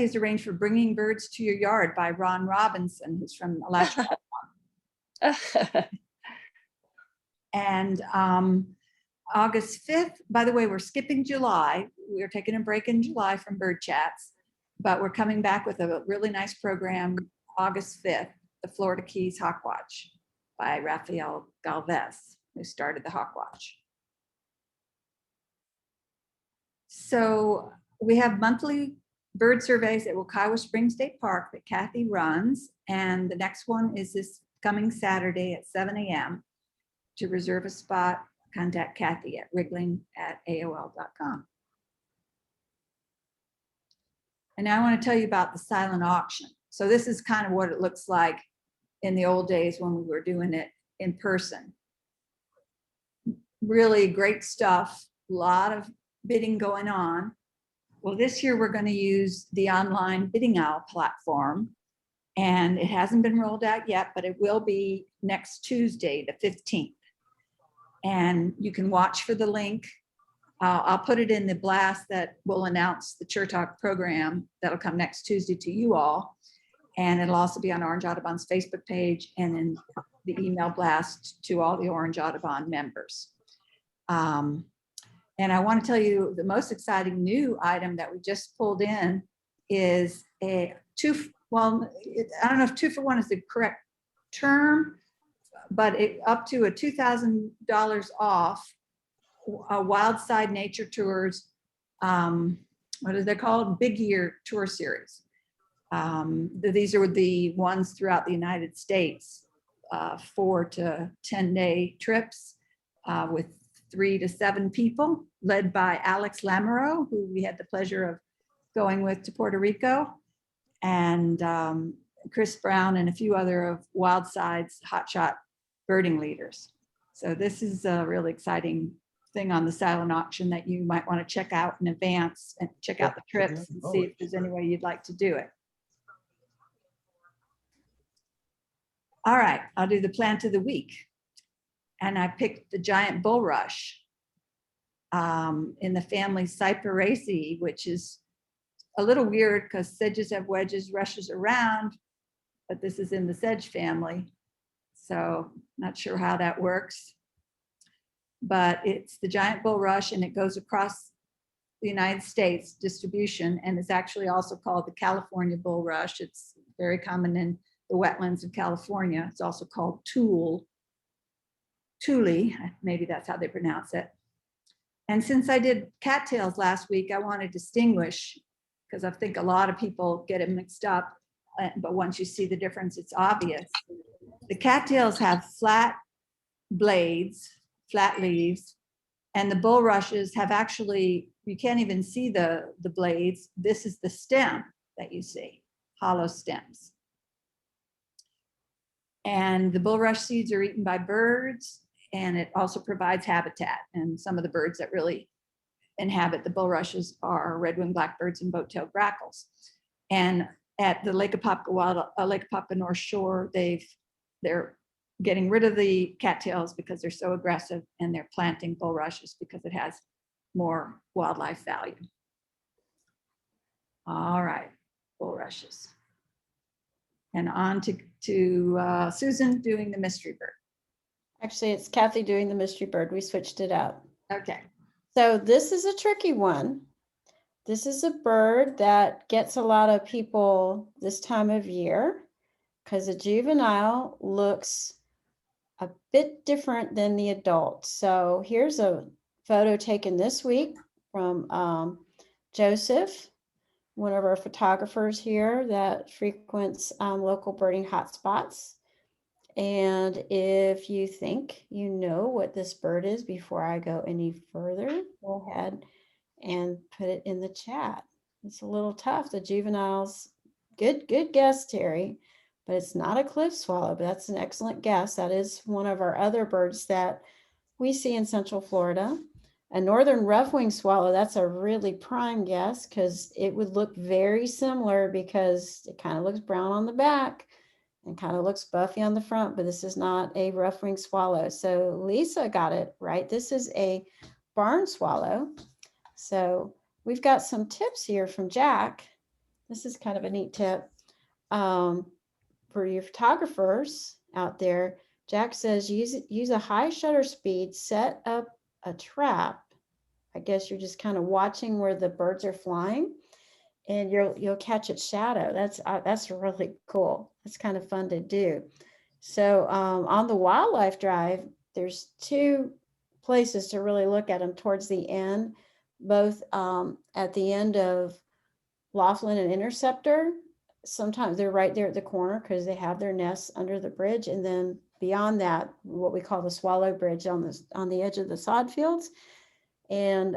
has arranged for Bringing Birds to Your Yard by Ron Robinson, who's from Alachua. And August 5th, by the way, we're skipping July. We're taking a break in July from Bird Chats, but we're coming back with a really nice program August 5th, the Florida Keys Hawk Watch by Rafael Galvez, who started the Hawk Watch. So we have monthly bird surveys at Wekiwa Springs State Park that Kathy runs. And the next one is this coming Saturday at 7 a.m. To reserve a spot, contact Kathy at wriggling@aol.com. And now I want to tell you about the silent auction. So this is kind of what it looks like in the old days when we were doing it in person. Really great stuff, a lot of bidding going on. Well, this year we're going to use the online Bidding Owl platform, and it hasn't been rolled out yet, but it will be next Tuesday, the 15th. And you can watch for the link. I'll put it in the blast that will announce the Chur Talk program that'll come next Tuesday to you all. And it'll also be on Orange Audubon's Facebook page and in the email blast to all the Orange Audubon members. And I want to tell you the most exciting new item that we just pulled in is I don't know if 2-for-1 is the correct term, but up to a $2,000 off Wild Side Nature Tours, what are they called? Big Year Tour Series. These are the ones throughout the United States, 4 to 10-day trips with 3 to 7 people, led by Alex Lamoureux, who we had the pleasure of going with to Puerto Rico, and Chris Brown and a few other of Wild Side's hotshot birding leaders. So this is a really exciting thing on the silent auction that you might want to check out in advance and check out the trips and see if there's any way you'd like to do it. All right, I'll do the plant of the week. And I picked the giant bulrush in the family Cyperaceae, which is a little weird because sedges have wedges, rushes around, but this is in the sedge family. So not sure how that works. But it's the giant bulrush, and it goes across the United States distribution, and it's actually also called the California bulrush. It's very common in the wetlands of California. It's also called Thule, maybe that's how they pronounce it. And since I did cattails last week, I want to distinguish, because I think a lot of people get it mixed up, but once you see the difference, it's obvious. The cattails have flat blades, flat leaves, and the bulrushes have actually, you can't even see the blades. This is the stem that you see, hollow stems. And the bulrush seeds are eaten by birds, and it also provides habitat. And some of the birds that really inhabit the bulrushes are red-winged blackbirds and boat-tailed grackles. And at the Lake Apopka North Shore, they're getting rid of the cattails because they're so aggressive, and they're planting bulrushes because it has more wildlife value. All right, bulrushes. And on to Susan doing the mystery bird. Actually, it's Kathy doing the mystery bird. We switched it up. Okay. So this is a tricky one. This is a bird that gets a lot of people this time of year because the juvenile looks a bit different than the adult. So here's a photo taken this week from Joseph, one of our photographers here that frequents local birding hotspots. And if you think you know what this bird is before I go any further, go ahead and put it in the chat. It's a little tough. The juveniles, good guess, Terry, but it's not a cliff swallow, but that's an excellent guess. That is one of our other birds that we see in Central Florida. A northern rough-winged swallow, that's a really prime guess because it would look very similar because it kind of looks brown on the back and kind of looks buffy on the front, but this is not a rough-winged swallow. So Lisa got it right. This is a barn swallow. So we've got some tips here from Jack This is kind of a neat tip. For your photographers out there, Jack says use a high shutter speed, set up a trap. I guess you're just kind of watching where the birds are flying, and you'll catch its shadow. That's really cool. That's kind of fun to do. So on the wildlife drive, there's two places to really look at them towards the end, both at the end of Laughlin and Interceptor. Sometimes they're right there at the corner because they have their nests under the bridge, and then beyond that, what we call the Swallow Bridge on the edge of the sod fields. And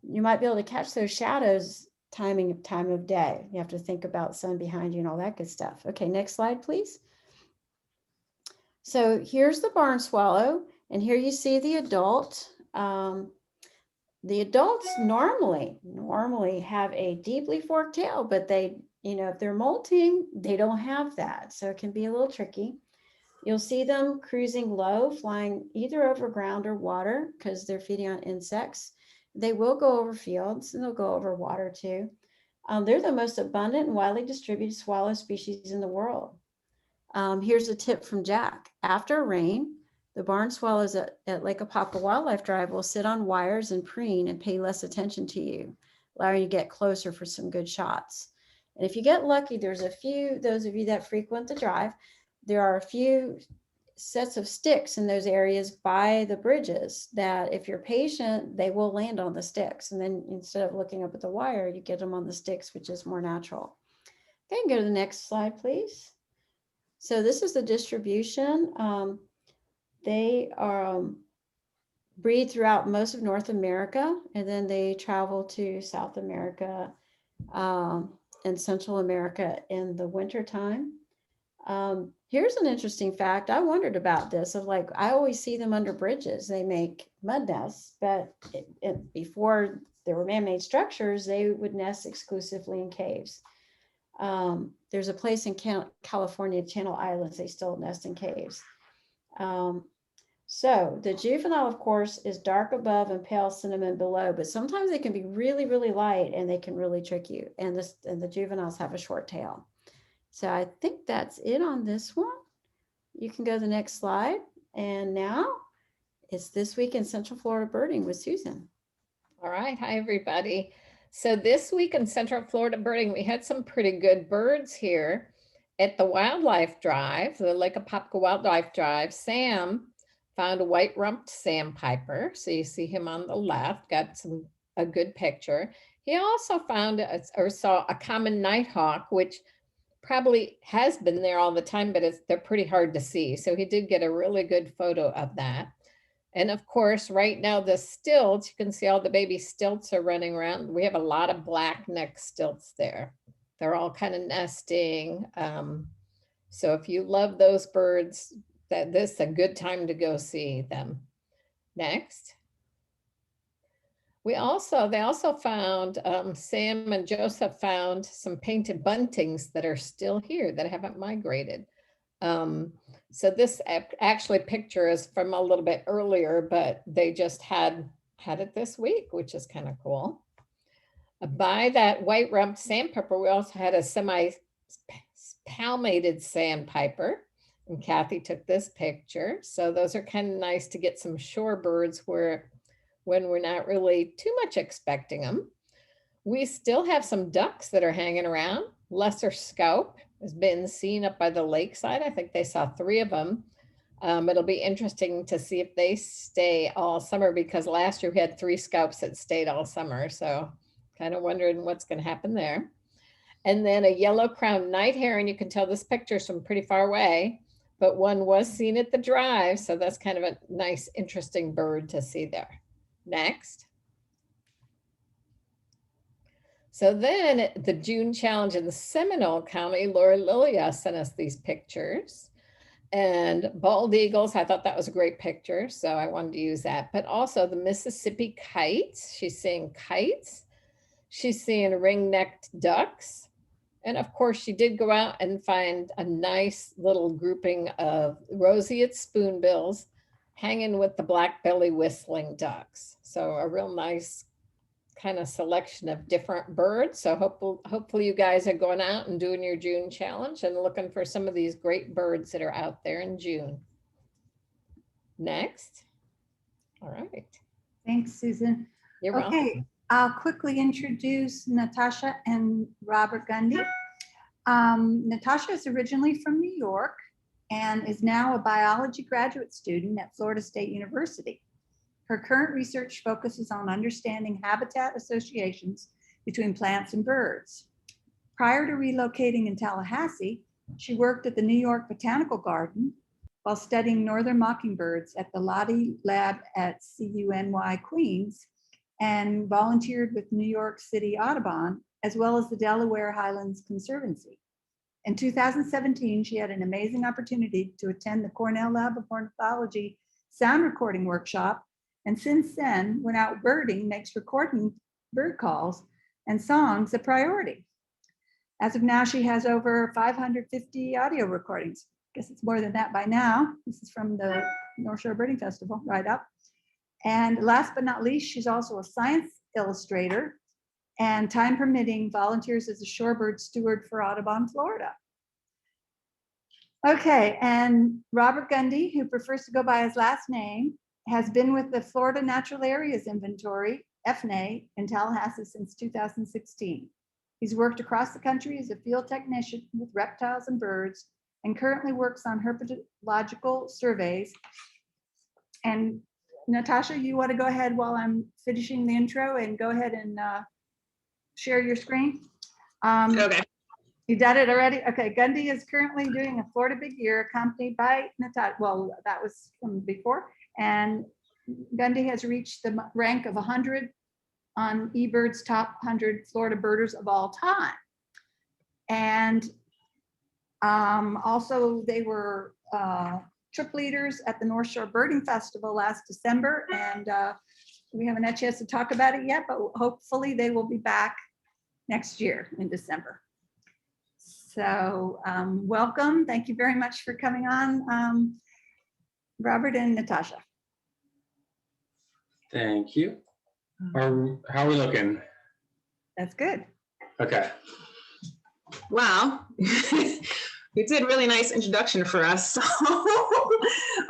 you might be able to catch those shadows time of day. You have to think about sun behind you and all that good stuff. Okay, next slide, please. So here's the barn swallow, and here you see the adult. The adults normally have a deeply forked tail, but they, if they're molting, they don't have that. So it can be a little tricky. You'll see them cruising low, flying either over ground or water because they're feeding on insects. They will go over fields and they'll go over water too. They're the most abundant and widely distributed swallow species in the world. Here's a tip from Jack. After rain, the barn swallows at Lake Apopka Wildlife Drive will sit on wires and preen and pay less attention to you, allowing you to get closer for some good shots. And if you get lucky, there's a few, those of you that frequent the drive, there are a few sets of sticks in those areas by the bridges that if you're patient, they will land on the sticks. And then instead of looking up at the wire, you get them on the sticks, which is more natural. Okay, go to the next slide, please. So this is the distribution. They breed throughout most of North America, and then they travel to South America and Central America in the wintertime. Here's an interesting fact. I wondered about this of like, I always see them under bridges. They make mud nests, but before there were man-made structures, they would nest exclusively in caves. There's a place in California, Channel Islands, they still nest in caves. So the juvenile, of course, is dark above and pale cinnamon below, but sometimes they can be really, really light and they can really trick you. And the juveniles have a short tail. So I think that's it on this one. You can go to the next slide. And now it's This Week in Central Florida Birding with Susan. All right. Hi, everybody. So this week in Central Florida Birding, we had some pretty good birds here at the Wildlife Drive, the Lake Apopka Wildlife Drive. Sam found a white rumped sandpiper. So you see him on the left, got a good picture. He also found or saw a common nighthawk, which probably has been there all the time, but they're pretty hard to see. So he did get a really good photo of that. And of course, right now the stilts, you can see all the baby stilts are running around. We have a lot of black neck stilts there. They're all kind of nesting. So if you love those birds, this is a good time to go see them. Next. They also found, Sam and Joseph found some painted buntings that are still here that haven't migrated. So this actually picture is from a little bit earlier, but they just had it this week, which is kind of cool. By that white rumped sandpiper, we also had a semi-palmated sandpiper, and Kathy took this picture. So those are kind of nice to get some shorebirds when we're not really too much expecting them. We still have some ducks that are hanging around. Lesser Scaup has been seen up by the lakeside. I think they saw 3 of them. It'll be interesting to see if they stay all summer, because last year we had 3 Scaups that stayed all summer. So kind of wondering what's going to happen there. And then a yellow-crowned night heron. You can tell this picture is from pretty far away, but one was seen at the drive. So that's kind of a nice, interesting bird to see there. Next. So then at the June challenge in the Seminole County, Laura Lilia sent us these pictures. And bald eagles, I thought that was a great picture, so I wanted to use that. But also the Mississippi kites. She's seeing kites. She's seeing ring-necked ducks. And of course, she did go out and find a nice little grouping of roseate spoonbills hanging with the black belly whistling ducks. So a real nice kind of selection of different birds. So hopefully you guys are going out and doing your June challenge and looking for some of these great birds that are out there in June. Next. All right. Thanks, Susan. You're welcome. Okay, I'll quickly introduce Natasha and Robert Gundy. Natasha is originally from New York and is now a biology graduate student at Florida State University. Her current research focuses on understanding habitat associations between plants and birds. Prior to relocating in Tallahassee, she worked at the New York Botanical Garden while studying northern mockingbirds at the Lottie Lab at CUNY Queens, and volunteered with New York City Audubon, as well as the Delaware Highlands Conservancy. In 2017, she had an amazing opportunity to attend the Cornell Lab of Ornithology sound recording workshop, and since then, when out birding, makes recording bird calls and songs a priority. As of now, she has over 550 audio recordings. I guess it's more than that by now. This is from the North Shore Birding Festival, right up. And last but not least, she's also a science illustrator, and time permitting, volunteers as a shorebird steward for Audubon, Florida. Okay, and Robert Gundy, who prefers to go by his last name, has been with the Florida Natural Areas Inventory, FNA, in Tallahassee since 2016. He's worked across the country as a field technician with reptiles and birds, and currently works on herpetological surveys. And Natasha, you want to go ahead while I'm finishing the intro and go ahead and share your screen? Okay. You done it already? Okay, Gundy is currently doing a Florida Big Year accompanied by Natasha. Well, that was from before. And Gundy has reached the rank of 100 on Ebird's top 100 Florida birders of all time. And also they were trip leaders at the North Shore Birding Festival last December. And we haven't had a chance to talk about it yet, but hopefully they will be back next year in December. So welcome. Thank you very much for coming on, Robert and Natasha. Thank you. How are we looking? That's good. Okay. Wow. You did a really nice introduction for us. So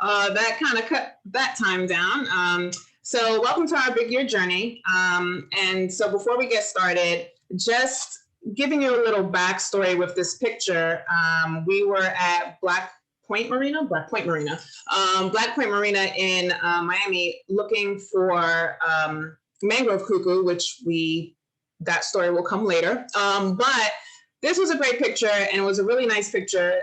that kind of cut that time down. So welcome to our Big Year journey. And so before we get started, just giving you a little backstory with this picture. We were at Black Point Marina in Miami looking for Mangrove Cuckoo, which that story will come later. But this was a great picture and it was a really nice picture.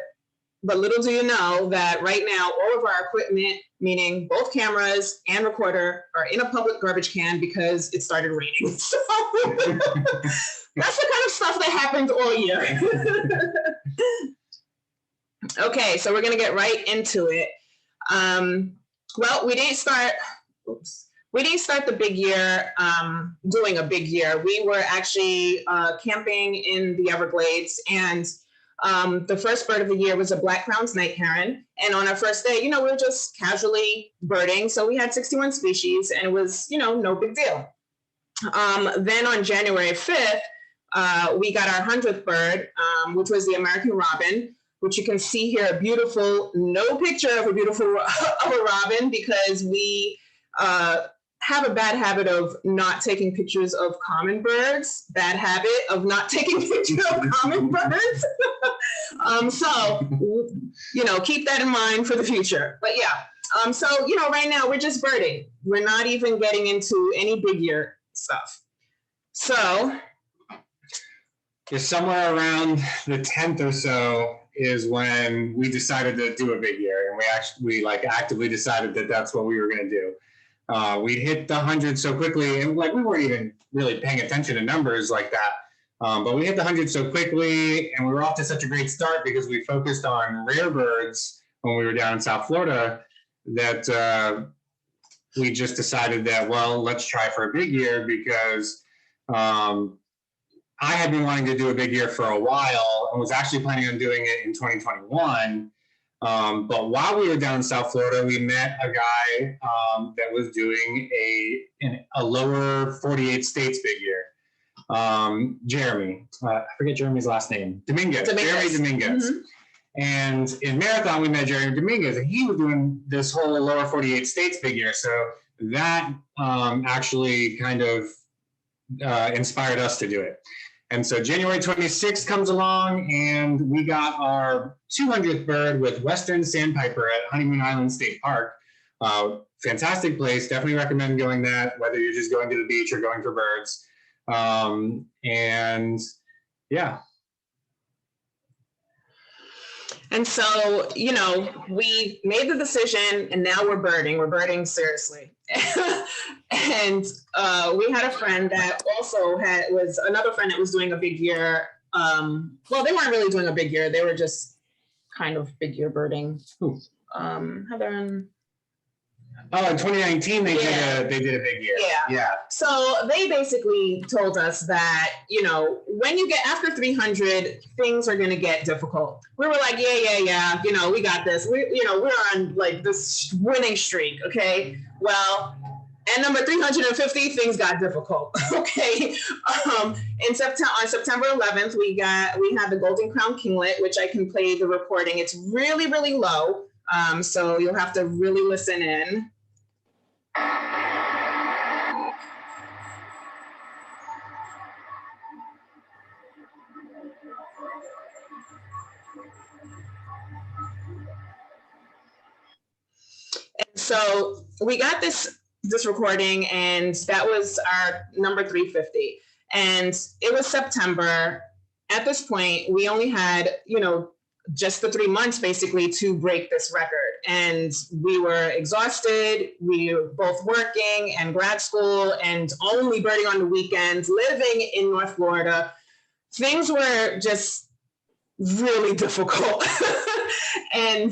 But little do you know that right now, all of our equipment, meaning both cameras and recorder, are in a public garbage can because it started raining. So that's the kind of stuff that happens all year. Okay, so we're gonna get right into it. Well, we didn't start the big year doing a big year. We were actually camping in the Everglades, and the first bird of the year was a black-crowned night heron. And on our first day, we were just casually birding. So we had 61 species and it was, no big deal. Then on January 5th, we got our 100th bird, which was the American robin, which you can see here, no picture of a robin, because we have a bad habit of not taking pictures of common birds, So, keep that in mind for the future. But yeah, so, right now we're just birding. We're not even getting into any big year stuff. So. Somewhere around the 10th or so is when we decided to do a big year, and we actively decided that that's what we were going to do. We hit the 100 so quickly, and we weren't even really paying attention to numbers like that. But we hit the 100 so quickly, and we were off to such a great start because we focused on rare birds when we were down in South Florida that we just decided that, well, let's try for a big year, because I had been wanting to do a big year for a while and was actually planning on doing it in 2021. But while we were down in South Florida, we met a guy that was doing a lower 48 states big year. Jeremy, I forget Jeremy's last name. Dominguez. Jeremy Dominguez. Mhm. And in Marathon, we met Jeremy Dominguez, and he was doing this whole lower 48 states big year. So that actually kind of inspired us to do it. And so January 26th comes along, and we got our 200th bird with Western Sandpiper at Honeymoon Island State Park. Fantastic place. Definitely recommend going that, whether you're just going to the beach or going for birds. And yeah. And so, you know, we made the decision, and now we're birding. We're birding seriously. And we had a friend that also was another friend that was doing a big year. Well, they weren't really doing a big year. They were just kind of big year birding. Heather and Oh, in 2019 they Yeah. did a big year. Yeah. So they basically told us that, you know, when you get after 300, things are going to get difficult. We were like, yeah. You know, we got this. We're on like this winning streak. Okay. Well, at number 350, things got difficult. Okay. On September 11th, we had the Golden Crown Kinglet, which I can play the recording. It's really, really low. So you'll have to really listen in. And so we got this recording, and that was our number 350. And it was September. At this point, we only had, you know, just the 3 months basically to break this record. And we were exhausted. We were both working and grad school and only birding on the weekends, living in North Florida. Things were just really difficult and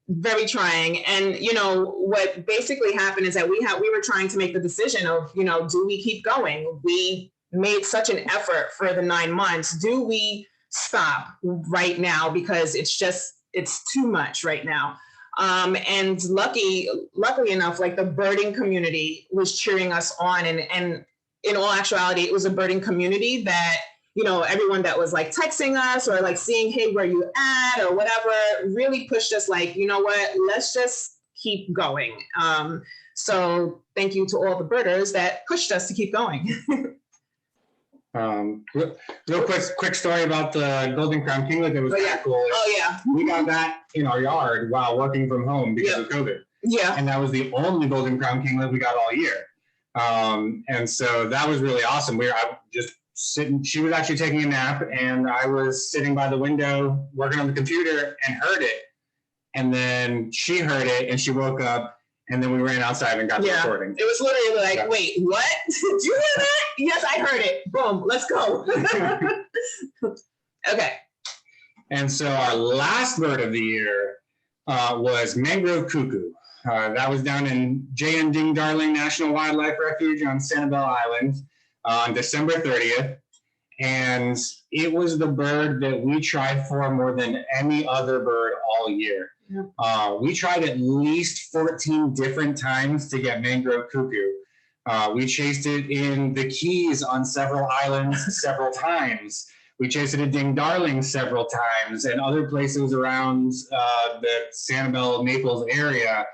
very trying. And, you know, what basically happened is that we were trying to make the decision of, you know, do we keep going? We made such an effort for the 9 months. Do we stop right now? Because it's too much right now. And luckily enough, like the birding community was cheering us on. And in all actuality, it was a birding community that, you know, everyone that was like texting us or like seeing, hey, where you at or whatever, really pushed us like, you know what, let's just keep going. So thank you to all the birders that pushed us to keep going. Real quick story about the Golden Crown Kinglet that was kind of cool. Oh yeah. We got that in our yard while working from home because of COVID. Yeah. And that was the only Golden Crown Kinglet we got all year. And so that was really awesome. I just sitting, she was actually taking a nap, and I was sitting by the window working on the computer and heard it. And then she heard it and she woke up, and then we ran outside and got the recording. It was literally like, wait, what? Did you hear that? Yes, I heard it. Boom, let's go. Okay. And so our last bird of the year was Mangrove Cuckoo. That was down in J.N. Ding Darling National Wildlife Refuge on Sanibel Island on December 30th. And it was the bird that we tried for more than any other bird all year. Yeah. We tried at least 14 different times to get Mangrove Cuckoo. We chased it in the Keys on several islands several times. We chased it at Ding Darling several times and other places around the Sanibel, Naples area.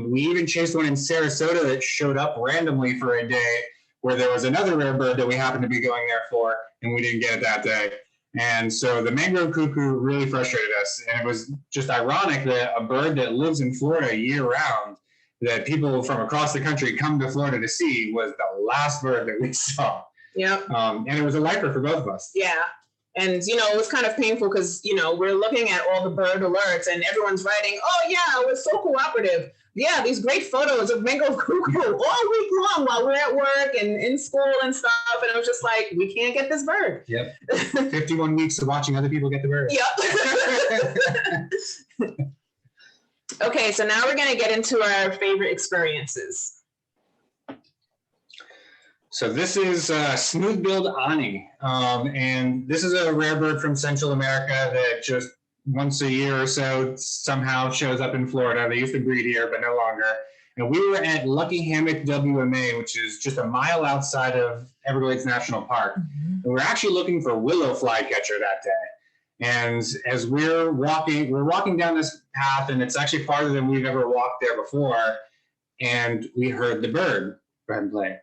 We even chased one in Sarasota that showed up randomly for a day where there was another rare bird that we happened to be going there for, and we didn't get it that day. And so the Mangrove Cuckoo really frustrated us. And it was just ironic that a bird that lives in Florida year round, that people from across the country come to Florida to see, was the last bird that we saw. Yeah. And it was a lifer for both of us. Yeah. And, you know, it was kind of painful because, you know, we're looking at all the bird alerts and everyone's writing, oh, yeah, it was so cooperative. Yeah, these great photos of Mangrove Cuckoo all week long while we're at work and in school and stuff. And I was just like, we can't get this bird. Yep. 51 weeks of watching other people get the bird. Yep. Okay, so now we're going to get into our favorite experiences. So this is smooth-billed Ani, and this is a rare bird from Central America that just once a year or so somehow shows up in Florida. They used to breed here, but no longer. And we were at Lucky Hammock WMA, which is just a mile outside of Everglades National Park. And we're actually looking for willow flycatcher that day. And as we're walking down this path, and it's actually farther than we've ever walked there before. And we heard the bird. Go ahead and play it.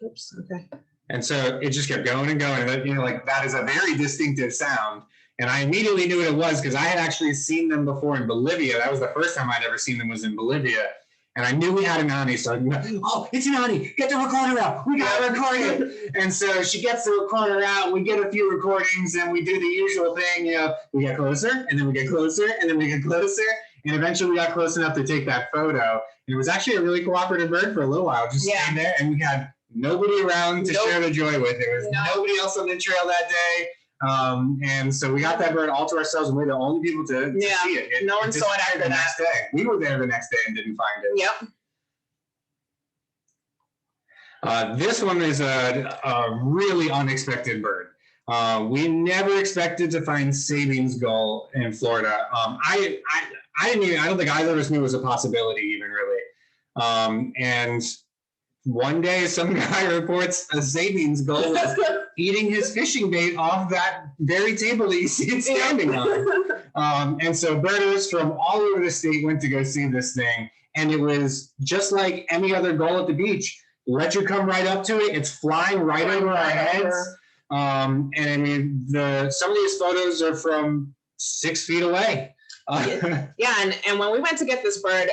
Oops, okay. And so it just kept going and going. And, you know, like that is a very distinctive sound. And I immediately knew what it was because I had actually seen them before in Bolivia. That was the first time I'd ever seen them was in Bolivia. And I knew we had an Ani, so oh, it's an Ani, get the recorder out. We got to record it. And so she gets the recorder out. We get a few recordings and we do the usual thing. You know, we get closer and then we get closer and then we get closer. And eventually we got close enough to take that photo. And it was actually a really cooperative bird for a little while, just staying there. And we had nobody around to share the joy with. There was nobody else on the trail that day. And so we got that bird all to ourselves, and we're the only people to see it. No one saw it after the that. next day. We were there the next day and didn't find it. Yep. This one is a really unexpected bird. We never expected to find Sabine's gull in Florida. I don't think either of us knew it was a possibility even really. And one day some guy reports a Sabine's gull was eating his fishing bait off that very table that you see it standing on. And so birders from all over the state went to go see this thing. And it was just like any other gull at the beach. Let you come right up to it. It's flying right over our heads. And I mean, some of these photos are from 6 feet away. Yeah, and when we went to get this bird,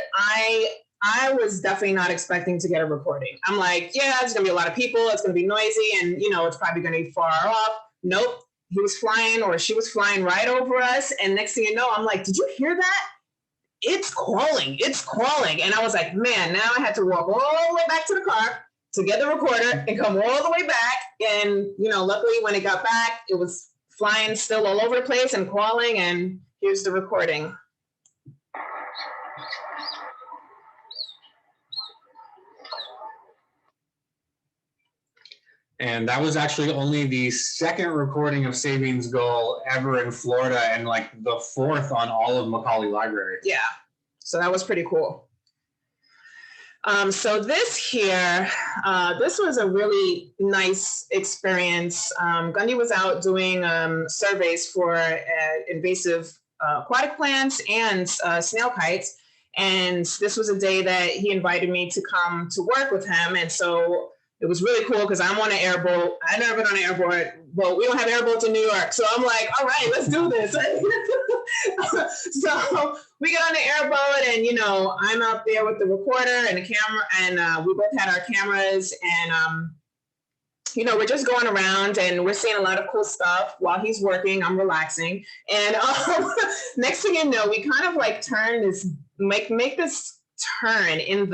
I was definitely not expecting to get a recording. I'm like, yeah, there's gonna be a lot of people, it's gonna be noisy, and you know, it's probably gonna be far off. Nope, he was flying or she was flying right over us, and next thing you know, I'm like, did you hear that? It's calling. And I was like, man, now I had to walk all the way back to the car to get the recorder and come all the way back. And you know, luckily when it got back, it was flying still all over the place and calling, and here's the recording. And that was actually only the second recording of Sabine's gull ever in Florida, and like the fourth on all of Macaulay Library. Yeah, so that was pretty cool. So this here, this was a really nice experience. Gundy was out doing surveys for invasive aquatic plants and snail kites. And this was a day that he invited me to come to work with him. And so it was really cool because I'm on an airboat. I've never been on an airboat. Well, we don't have airboats in New York. So I'm like, all right, let's do this. So we get on the airboat and, you know, I'm out there with the recorder and the camera, and we both had our cameras, and, you know, we're just going around and we're seeing a lot of cool stuff while he's working. I'm relaxing. And next thing you know, we kind of like turn this, make this turn in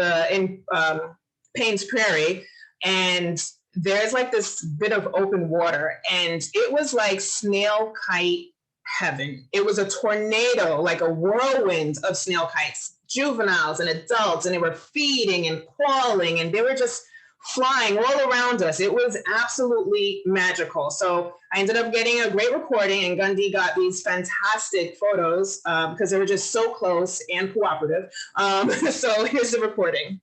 Payne's Prairie. And there's like this bit of open water, and it was like snail kite heaven. It was a tornado, like a whirlwind of snail kites, juveniles and adults, and they were feeding and calling, and they were just flying all around us. It was absolutely magical. So I ended up getting a great recording, and Gundy got these fantastic photos because they were just so close and cooperative. So here's the recording.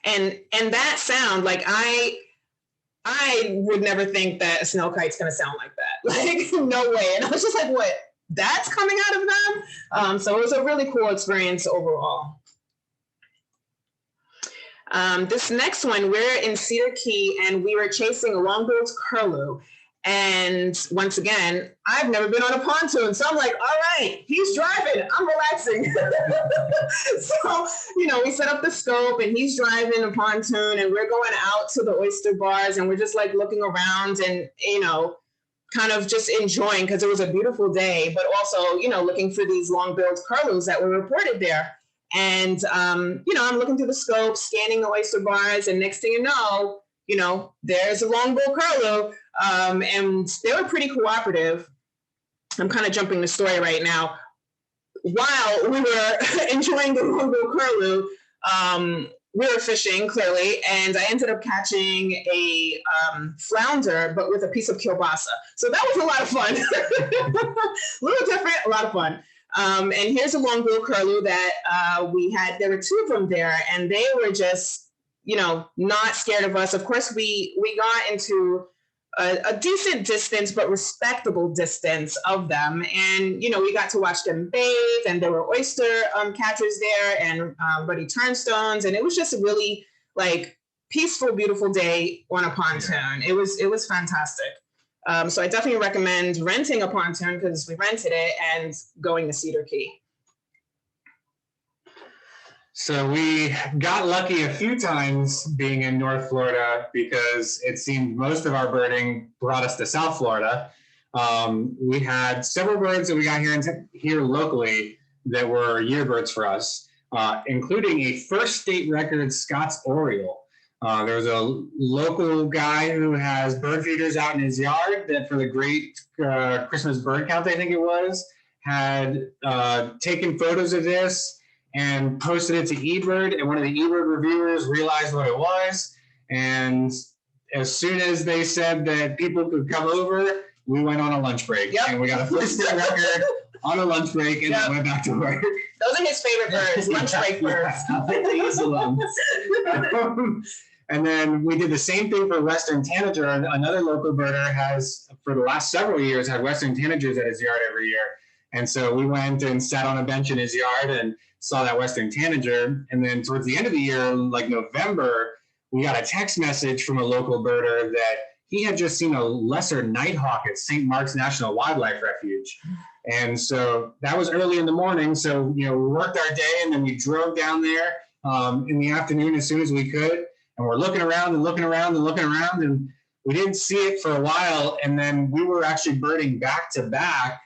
And that sound, like I would never think that a snail kite's gonna sound like that. Like, no way. And I was just like, what? That's coming out of them? So it was a really cool experience overall. This next one, we're in Cedar Key, and we were chasing a long-billed curlew. And once again, I've never been on a pontoon. So I'm like, all right, he's driving, I'm relaxing. So, we set up the scope and he's driving a pontoon and we're going out to the oyster bars and we're just like looking around and, kind of just enjoying because it was a beautiful day, but also, looking for these long-billed curlews that were reported there. And, I'm looking through the scope, scanning the oyster bars, and next thing you know, there's a long-billed curlew. And they were pretty cooperative. I'm kind of jumping the story right now. While we were enjoying the long-billed curlew, we were fishing clearly, and I ended up catching a flounder, but with a piece of kielbasa. So that was a lot of fun. A little different, a lot of fun. And here's a long-billed curlew that we had. There were 2 of them there, and they were just, not scared of us. Of course, we got into a decent distance, but respectable distance of them. And, we got to watch them bathe, and there were oyster catchers there and ruddy turnstones. And it was just a really peaceful, beautiful day on a pontoon. It was fantastic. So I definitely recommend renting a pontoon because we rented it and going to Cedar Key. So we got lucky a few times being in North Florida because it seemed most of our birding brought us to South Florida. We had several birds that we got here locally that were year birds for us, including a first state record Scott's Oriole. There was a local guy who has bird feeders out in his yard that for the great Christmas bird count, I think it was, had taken photos of this and posted it to Ebird, and one of the Ebird reviewers realized what it was. And as soon as they said that people could come over, we went on a lunch break. Yep. And we got a first state record on a lunch break and went back to work. Those are his favorite birds, lunch break birds. And then we did the same thing for Western Tanager. Another local birder has, for the last several years, had Western Tanagers at his yard every year. And so we went and sat on a bench in his yard and saw that Western Tanager. And then towards the end of the year, like November, we got a text message from a local birder that he had just seen a lesser nighthawk at St. Mark's National Wildlife Refuge. And so that was early in the morning. So, we worked our day and then we drove down there in the afternoon as soon as we could. And we're looking around and looking around and looking around, and we didn't see it for a while. And then we were actually birding back to back,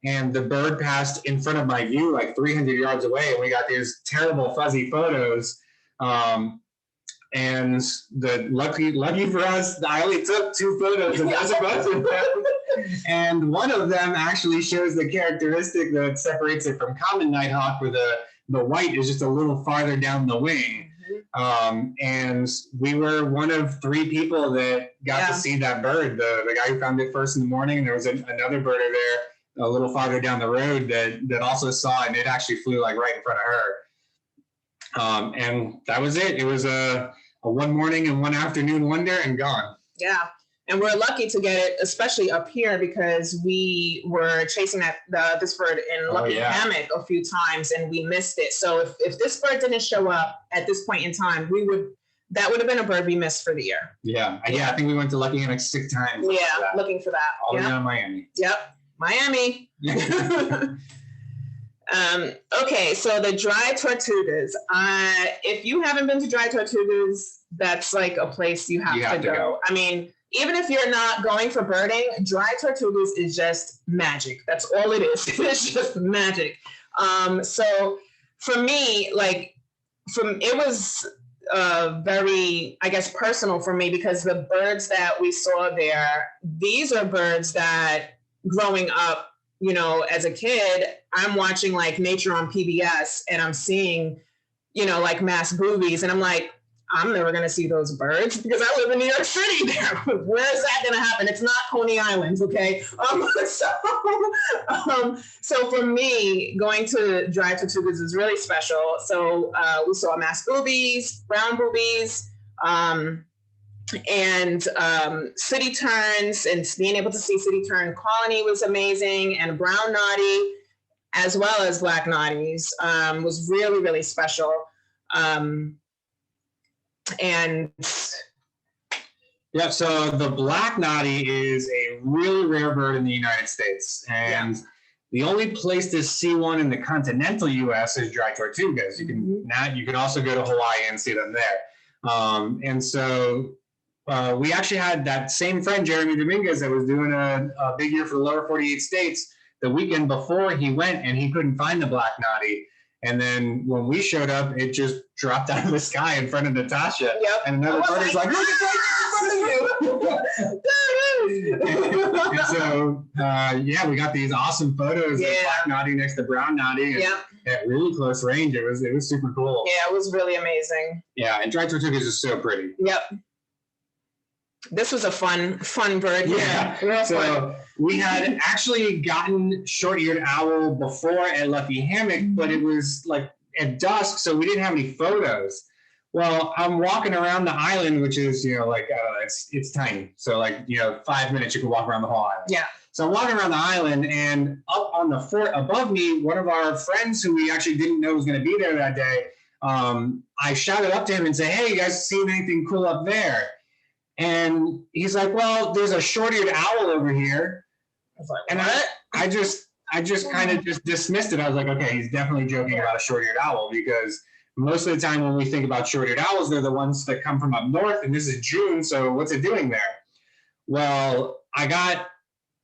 and the bird passed in front of my view, like 300 yards away. And we got these terrible fuzzy photos. And the lucky for us, I only took 2 photos of both of them. And one of them actually shows the characteristic that separates it from common nighthawk, where the white is just a little farther down the wing. And we were one of 3 people that got to see that bird. The guy who found it first in the morning, and there was another birder there a little farther down the road that also saw it, and it actually flew like right in front of her. And that was it. It was a one morning and one afternoon wonder and gone. Yeah. And we're lucky to get it, especially up here, because we were chasing this bird in Lucky Hammock a few times and we missed it. So if this bird didn't show up at this point in time, that would have been a bird we missed for the year. Yeah. I think we went to Lucky Hammock 6 times. Yeah, looking for that. All the way down Miami. Yep. Miami. Okay, so the dry Tortugas. If you haven't been to dry Tortugas, that's like a place you have to go. I mean, even if you're not going for birding, dry Tortugas is just magic. That's all it is. It's just magic. So for me, it was very, I guess, personal for me, because the birds that we saw there, these are birds that growing up, as a kid, I'm watching like nature on PBS and I'm seeing, mass boobies, and I'm like, I'm never going to see those birds because I live in New York City. Where is that going to happen? It's not Coney Island, okay? So for me, going to dry Tortugas is really special. So we saw mass boobies, brown boobies, and city terns, and being able to see city tern colony was amazing, and brown noddy as well as black noddies was really, really special. And Yeah, so the black Noddy is a really rare bird in the United States. And the only place to see one in the continental US is dry Tortugas. You can also go to Hawaii and see them there. And so we actually had that same friend, Jeremy Dominguez, that was doing a big year for the lower 48 states the weekend before he went, and he couldn't find the black Noddy. And then when we showed up, it just dropped out of the sky in front of Natasha. Yep. And another bird is like, look at that in front of you. And so, we got these awesome photos of black Noddy next to brown Noddy at really close range. It was super cool. Yeah, it was really amazing. Yeah, and dry Tortugas is so pretty. Yep. This was a fun bird. Yeah. Real so fun. We had actually gotten short-eared owl before at Lucky Hammock, but it was like at dusk, so we didn't have any photos. Well, I'm walking around the island, which is, it's tiny. So 5 minutes, you can walk around the whole island. Yeah. So I'm walking around the island, and up on the fort above me, one of our friends who we actually didn't know was going to be there that day, I shouted up to him and said, hey, you guys seen anything cool up there? And he's like, well, there's a short-eared owl over here. I was like, and what? I just kind of just dismissed it. I was like, okay, he's definitely joking about a short-eared owl, because most of the time when we think about short-eared owls, they're the ones that come from up north, and this is June, so what's it doing there? Well, I got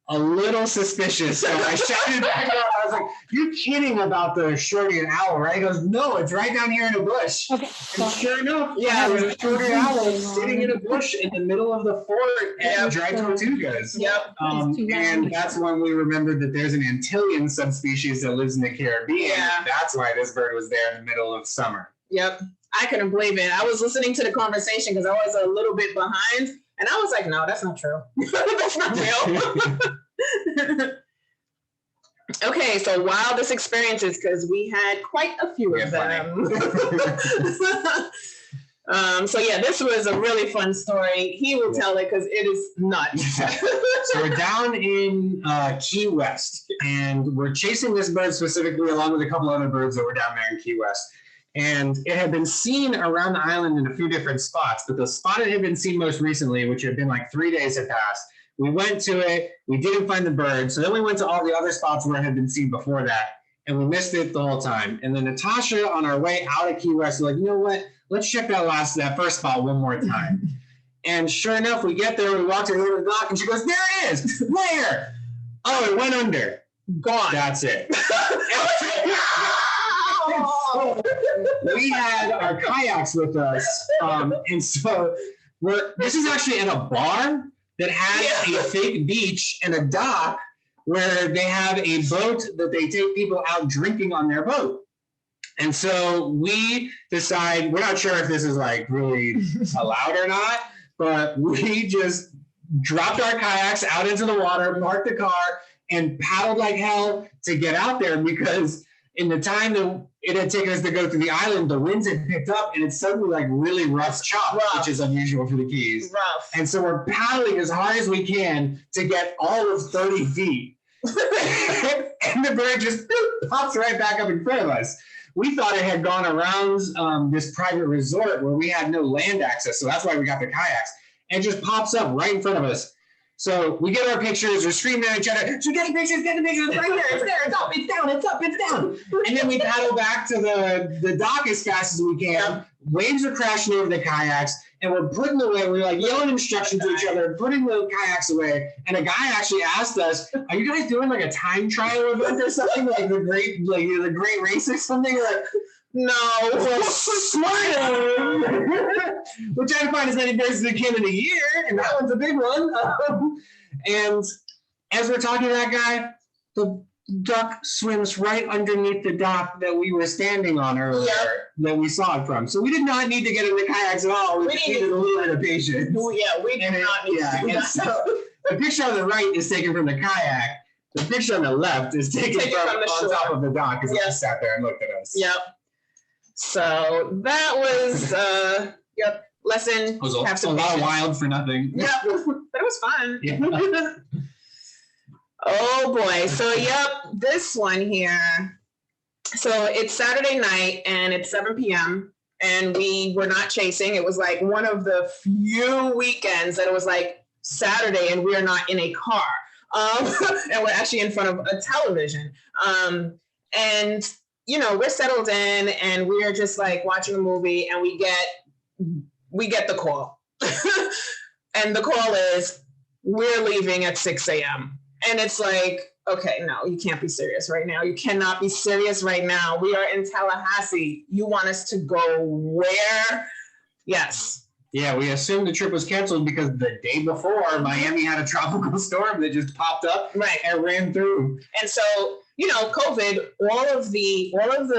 a little suspicious, so I shouted back up. I was like, you're kidding about the short-eared owl, right? He goes, no, it's right down here in a bush. Okay. And sure enough, there's a short-eared owl sitting in a bush in the middle of the fort at Dry Tortugas. Yep. And that's when we remembered that there's an Antillean subspecies that lives in the Caribbean. Yeah. That's why this bird was there in the middle of summer. Yep. I couldn't believe it. I was listening to the conversation because I was a little bit behind, and I was like, no, that's not true. That's not real. Okay, so wildest experiences, because we had quite a few of them. This was a really fun story. He will tell it because it is nuts. So we're down in Key West, and we're chasing this bird specifically along with a couple other birds that were down there in Key West. And it had been seen around the island in a few different spots, but the spot it had been seen most recently, which had been like 3 days had passed, we went to it, we didn't find the bird, so then we went to all the other spots where it had been seen before that, and we missed it the whole time. And then Natasha, on our way out of Key West, was like, you know what, let's check that first spot one more time. And sure enough, we get there, we walk to the dock, and she goes, there it is! Where? Oh, it went under. Gone. That's it. We had our kayaks with us, and so this is actually in a bar that has a fake beach and a dock where they have a boat that they take people out drinking on their boat. And so we decide, we're not sure if this is like really allowed or not, but we just dropped our kayaks out into the water, parked the car, and paddled like hell to get out there, because in the time that it had taken us to go through the island, the winds had picked up, and it's suddenly like really rough chop, which is unusual for the Keys. Rough. And so we're paddling as hard as we can to get all of 30 feet. And the bird just pops right back up in front of us. We thought it had gone around this private resort where we had no land access, so that's why we got the kayaks. And it just pops up right in front of us. So we get our pictures, we're screaming at each other, so get the pictures, it's right there, it's there, it's up, it's down, it's up, it's down. And then we paddle back to the dock as fast as we can. Waves are crashing over the kayaks, and we're putting away, we're like yelling instructions to each other, putting the kayaks away. And a guy actually asked us, are you guys doing like a time trial event or something, like the great race or something? We're like, no, we're trying to find as many birds as we can in a year, and that one's a big one. And as we're talking to that guy, the duck swims right underneath the dock that we were standing on earlier, that we saw it from. So we did not need to get in the kayaks at all. We just needed a little bit of patience. We did not need to do that. So the picture on the right is taken from the kayak. The picture on the left is taken from on top of the dock, because it just sat there and looked at us. Yep. So that was lesson. It was a lot of wild for nothing. Yep, but it was fun. Yeah. Oh boy. So this one here. So it's Saturday night and it's 7 p.m. and we were not chasing. It was like one of the few weekends that it was like Saturday and we are not in a car. And we're actually in front of a television. And, you know, we're settled in and we are just like watching a movie and we get the call. And the call is, we're leaving at 6 a.m. And it's like, okay, no, you can't be serious right now. You cannot be serious right now. We are in Tallahassee. You want us to go where? Yes. Yeah, we assumed the trip was canceled because the day before, Miami had a tropical storm that just popped up and ran through. And so, you know, COVID, all of the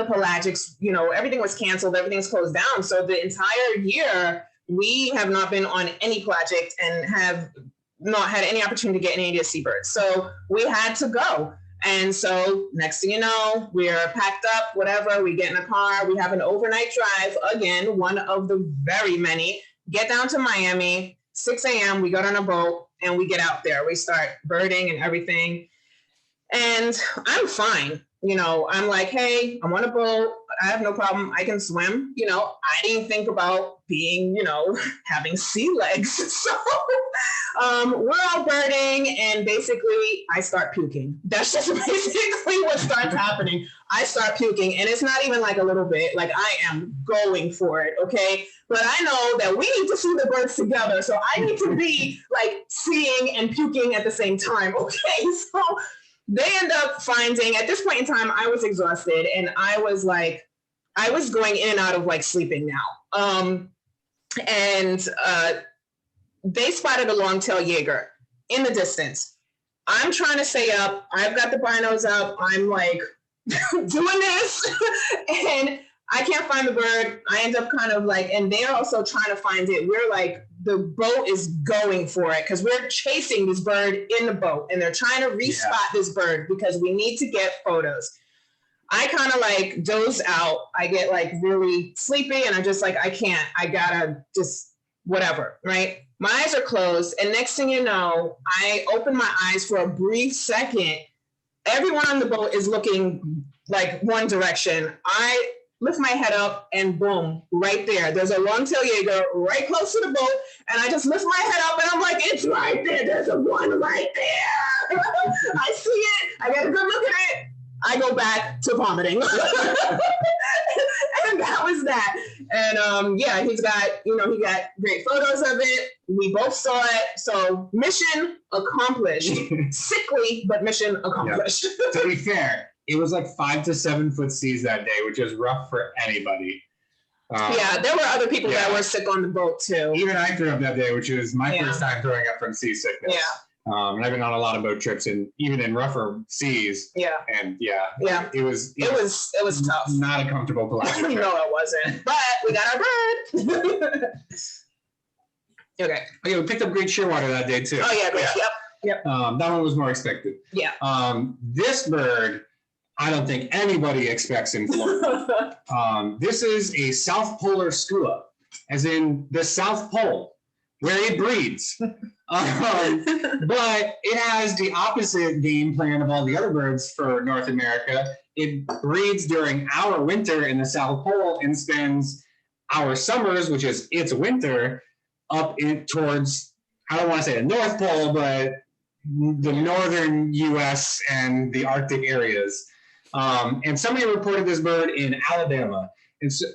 pelagics, you know, everything was canceled, everything's closed down. So the entire year, we have not been on any pelagic and have not had any opportunity to get any of the seabirds. So we had to go. And so next thing you know, we're packed up, whatever, we get in a car, we have an overnight drive, again, one of the very many, get down to Miami, 6 a.m., we got on a boat and we get out there. We start birding and everything. And I'm fine. You know, I'm like, hey, I'm on a boat. I have no problem. I can swim. You know, I didn't think about being, you know, having sea legs. So we're all birding and basically I start puking. That's just basically what starts happening. I start puking and it's not even like a little bit, like I am going for it. Okay. But I know that we need to see the birds together. So I need to be like seeing and puking at the same time. Okay. So they end up finding, at this point in time, I was exhausted and I was like, I was going in and out of like sleeping now. And they spotted a long-tailed Jaeger in the distance. I'm trying to stay up. I've got the binos up. I'm like doing this and I can't find the bird. I end up kind of like, and they're also trying to find it. We're like, the boat is going for it because we're chasing this bird in the boat and they're trying to respot this bird because we need to get photos. I kind of like doze out. I get like really sleepy and I'm just like, I can't, I gotta just whatever, right? My eyes are closed. And next thing you know, I open my eyes for a brief second. Everyone on the boat is looking like one direction. I lift my head up and boom, right there. There's a long-tailed Jaeger right close to the boat. And I just lift my head up and I'm like, it's right there. There's a one right there. I see it. I get a good look at it. I go back to vomiting. And that was that. And yeah, he got great photos of it. We both saw it. So mission accomplished. Sickly, but mission accomplished. Yeah. To be fair, it was like 5 to 7 foot seas that day, which is rough for anybody. Yeah, there were other people that were sick on the boat too. Even I threw up that day, which was my first time throwing up from seasickness. Yeah. And I've been on a lot of boat trips and even in rougher seas. Yeah. And it was tough. Not a comfortable pelagic trip. No, it wasn't. But we got our bird. Okay, we picked up great shearwater that day too. Oh yeah, great. Yep. That one was more expected. Yeah. This bird, I don't think anybody expects in Florida. This is a South Polar skua, as in the South Pole, where it breeds. But it has the opposite game plan of all the other birds for North America. It breeds during our winter in the South Pole and spends our summers, which is its winter, up towards, I don't want to say the North Pole, but the northern U.S. and the Arctic areas. And somebody reported this bird in Alabama,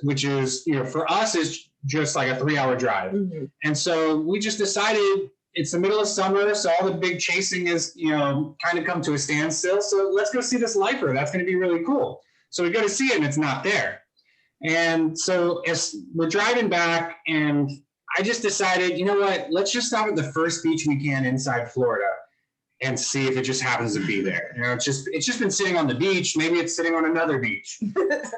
which is, for us is just like a 3-hour drive. Mm-hmm. And so we just decided it's the middle of summer, so all the big chasing is, kind of come to a standstill. So let's go see this lifer. That's going to be really cool. So we go to see it and it's not there. And so as we're driving back, and I just decided, you know what, let's just stop at the first beach we can inside Florida and see if it just happens to be there. It's just been sitting on the beach. Maybe it's sitting on another beach.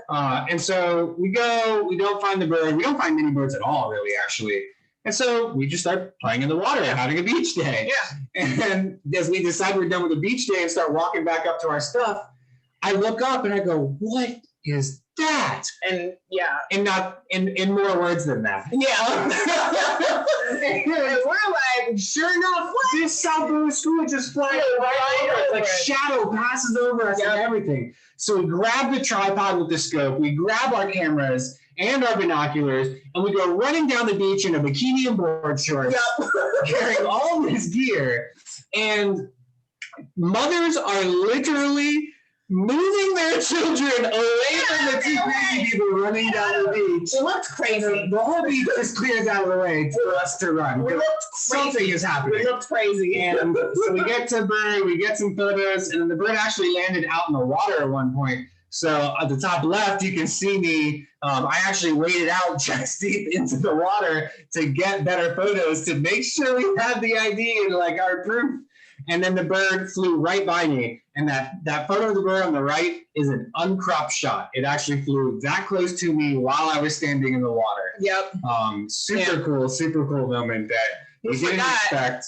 And so we go, we don't find the bird. We don't find many birds at all, really, actually. And so we just start playing in the water and having a beach day. Yeah. And as we decide we're done with the beach day and start walking back up to our stuff, I look up and I go, what is that? And not in more words than that. Yeah. And we're like, sure enough, this South Polar skua just flying right over us. Like shadow passes over us and everything. So we grab the tripod with the scope, we grab our cameras, and our binoculars, and we go running down the beach in a bikini and board shorts, carrying all this gear. And mothers are literally moving their children away from the two crazy people running down the beach. It looked crazy. The whole beach just clears out of the way for us to run. We looked Something crazy. is happening. We looked crazy. And so we get to Bird, we get some photos, and then the bird actually landed out in the water at one point. So at the top left, you can see me. I actually waded out chest deep into the water to get better photos to make sure we had the ID and like our proof. And then the bird flew right by me. And that photo of the bird on the right is an uncropped shot. It actually flew that close to me while I was standing in the water. Yep. Super cool moment that we didn't forgot. expect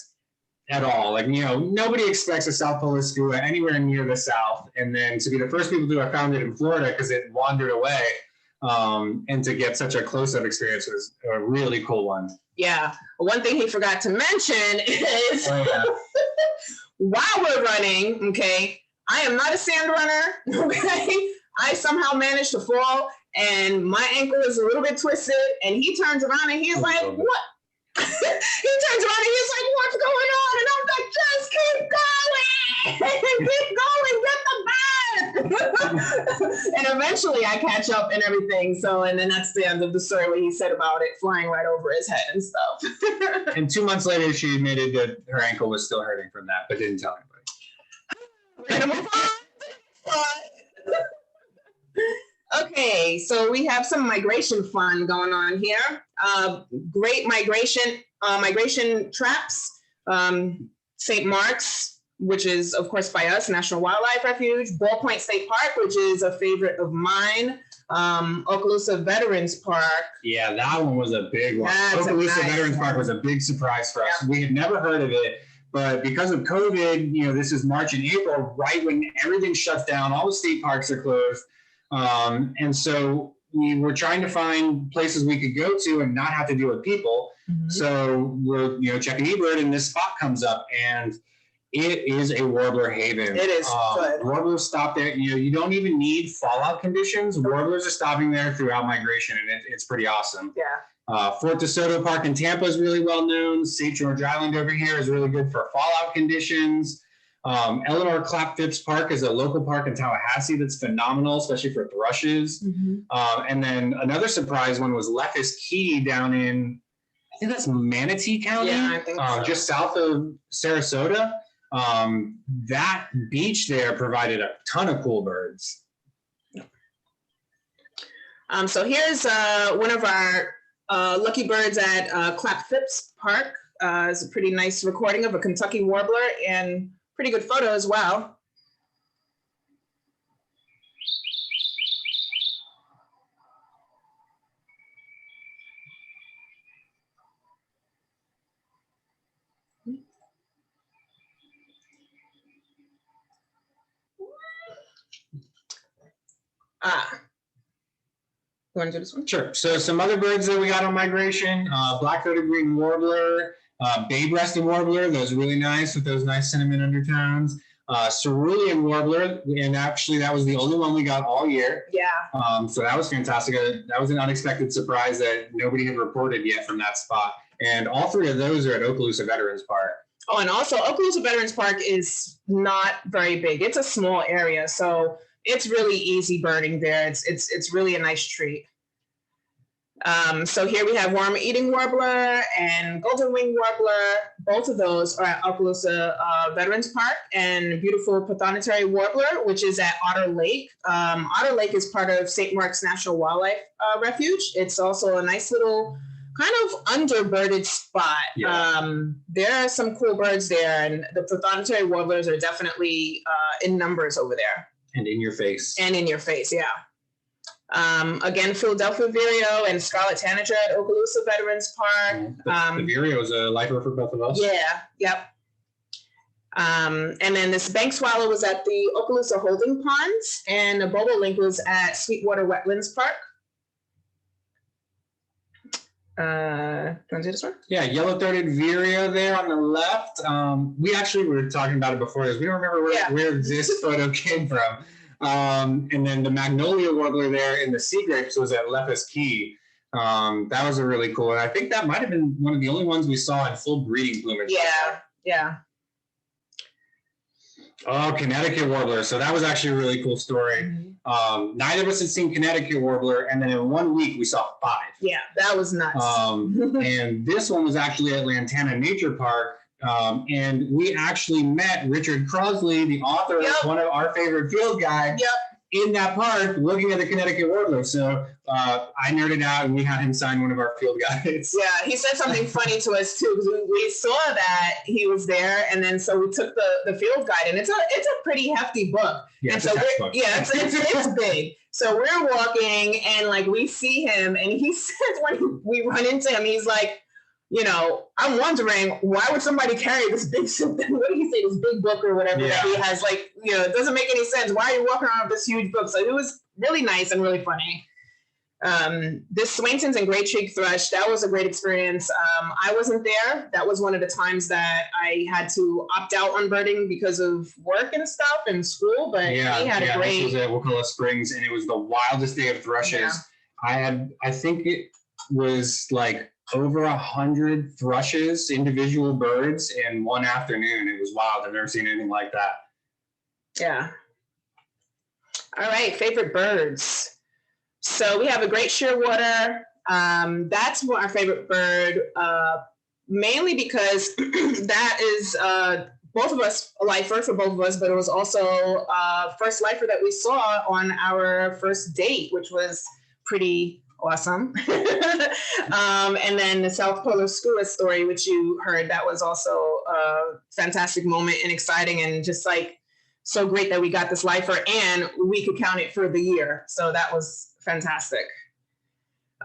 at all. Like, you know, nobody expects a South Polar skua anywhere near the South. And then to be the first people to have found it in Florida because it wandered away. And to get such a close-up experience was a really cool one. Yeah. One thing he forgot to mention is while we're running, okay, I am not a sand runner, okay? I somehow managed to fall and my ankle is a little bit twisted and he turns around and he's like, what? He turns around and he's like, what's going on? And I'm like, just keep going. Keep going, get the bag. And eventually I catch up and everything. So, and then that's the end of the story what he said about it flying right over his head and stuff. And 2 months later, she admitted that her ankle was still hurting from that, but didn't tell anybody. We're gonna move on. Okay, so we have some migration fun going on here. Great migration traps. St. Mark's, which is of course by us, National Wildlife Refuge. Ballpoint State Park, which is a favorite of mine. Okaloosa Veterans Park. Yeah, that one was a big one. That's a Okaloosa nice Veterans one. Park was a big surprise for us. Yeah. We had never heard of it, but because of COVID, you know, this is March and April, right when everything shuts down, all the state parks are closed. And so we were trying to find places we could go to and not have to deal with people. Mm-hmm. So we're, you know, checking Ebird and this spot comes up and it is a warbler haven. It is good. Warblers stop there. You know, you don't even need fallout conditions. Warblers are stopping there throughout migration and it's pretty awesome. Yeah. Fort DeSoto Park in Tampa is really well known. St. George Island over here is really good for fallout conditions. Eleanor Clapp Phipps Park is a local park in Tallahassee that's phenomenal, especially for thrushes. Mm-hmm. And then another surprise one was Leftis Key down in, I think that's Manatee County, Yeah, I think so. just south of Sarasota. That beach there provided a ton of cool birds. So here's one of our lucky birds at Clapp Phipps Park. It's a pretty nice recording of a Kentucky warbler and pretty good photo as well. You want to do this one? Sure. So some other birds that we got on migration, black-throated green warbler, bay-breasted warbler, those are really nice with those nice cinnamon undertones. Cerulean warbler, and actually that was the only one we got all year. Yeah. So that was fantastic. That was an unexpected surprise that nobody had reported yet from that spot. And all three of those are at Okaloosa Veterans Park. Oh, and also Okaloosa Veterans Park is not very big. It's a small area, so it's really easy birding there. It's really a nice treat. So here we have worm-eating warbler and golden wing warbler. Both of those are at Okaloosa Veterans Park, and beautiful prothonotary warbler, which is at Otter Lake. Otter Lake is part of St. Mark's National Wildlife Refuge. It's also a nice little kind of underbirded spot. Yeah. There are some cool birds there, and the prothonotary warblers are definitely in numbers over there. And in your face. And in your face, yeah. Again, Philadelphia vireo and scarlet tanager at Okaloosa Veterans Park. The vireo is a lifer for both of us. Yeah, yep. And then this bank swallow was at the Okaloosa Holding Ponds, and the bobolink was at Sweetwater Wetlands Park. Do you want to do this one? Yeah, yellow-throated vireo there on the left. We actually were talking about it before this. We don't remember where this photo came from. And then the Magnolia Warbler there in the Sea Grapes was at Lepus Key. That was a really cool one. I think that might have been one of the only ones we saw in full breeding plumage. Yeah. Oh, Connecticut Warbler. So that was actually a really cool story. Neither of us had seen Connecticut Warbler, and then in 1 week we saw 5. Yeah, that was nuts. And this one was actually at Lantana Nature Park. And we actually met Richard Crosley, the author of one of our favorite field guides, in that park looking at the Connecticut Warbler. So I nerded out and we had him sign one of our field guides. Yeah, he said something funny to us too, because we saw that he was there, and then so we took the field guide, and it's a pretty hefty book. Yeah, and it's so a textbook. it's big. So we're walking and like we see him, and he says when we run into him, he's like, you know, I'm wondering why would somebody carry this big, what did he say, this big book or whatever that he has, like, you know, it doesn't make any sense. Why are you walking around with this huge book? So it was really nice and really funny. This Swainton's and Great Cheek Thrush, that was a great experience. I wasn't there. That was one of the times that I had to opt out on birding because of work and stuff and school, but we had a great... This was at Wakulla Springs, and it was the wildest day of thrushes. I think it was like over 100 thrushes, individual birds in one afternoon. It was wild. I've never seen anything like that. Yeah. All right, favorite birds. So we have a great shearwater. That's our favorite bird, mainly because that is both of us a lifer for both of us, but it was also first lifer that we saw on our first date, which was pretty awesome. And then the South Polar Skua story, which you heard, that was also a fantastic moment and exciting, and just like so great that we got this lifer and we could count it for the year. So that was fantastic.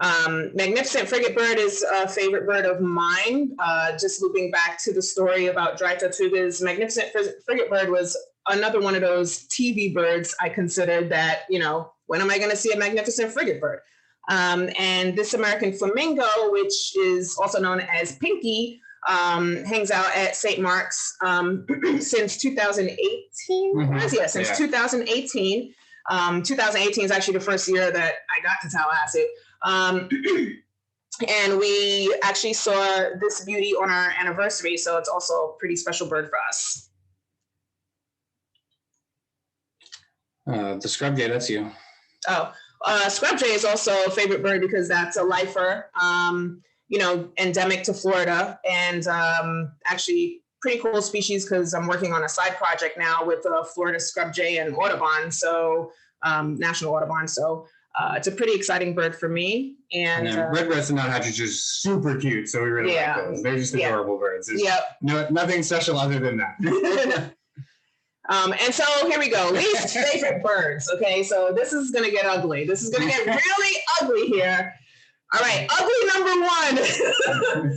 Magnificent Frigate Bird is a favorite bird of mine. Just looping back to the story about dry Tortugas, Magnificent Frigate Bird was another one of those TV birds I considered that, you know, when am I going to see a Magnificent Frigate Bird? And this American Flamingo, which is also known as Pinky, hangs out at St. Mark's since 2018. Since 2018. 2018 is actually the first year that I got to Tallahassee. And we actually saw this beauty on our anniversary, so it's also a pretty special bird for us. The scrub jay, that's you. Oh, scrub jay is also a favorite bird because that's a lifer, you know, endemic to Florida, and actually pretty cool species because I'm working on a side project now with Florida scrub jay and Audubon, so National Audubon. So it's a pretty exciting bird for me. And Red-Breasted Nuthatches is super cute, so we really like those. They're just adorable birds. Nothing special other than that. And so here we go. Least favorite birds. Okay, so this is gonna get ugly. This is gonna get really ugly here. All right, ugly number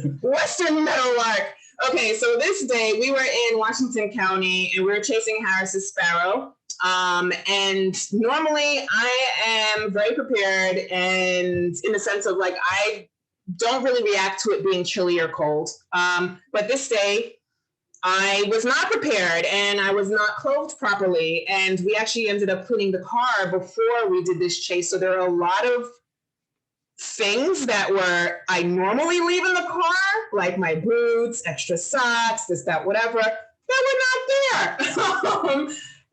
1, Western Meadowlark. Okay, so this day we were in Washington County and we were chasing Harris's sparrow. And normally I am very prepared, and in the sense of like, I don't really react to it being chilly or cold. But this day I was not prepared and I was not clothed properly. And we actually ended up cleaning the car before we did this chase. So there are a lot of things that I normally leave in the car, like my boots, extra socks, this, that, whatever, that were not there.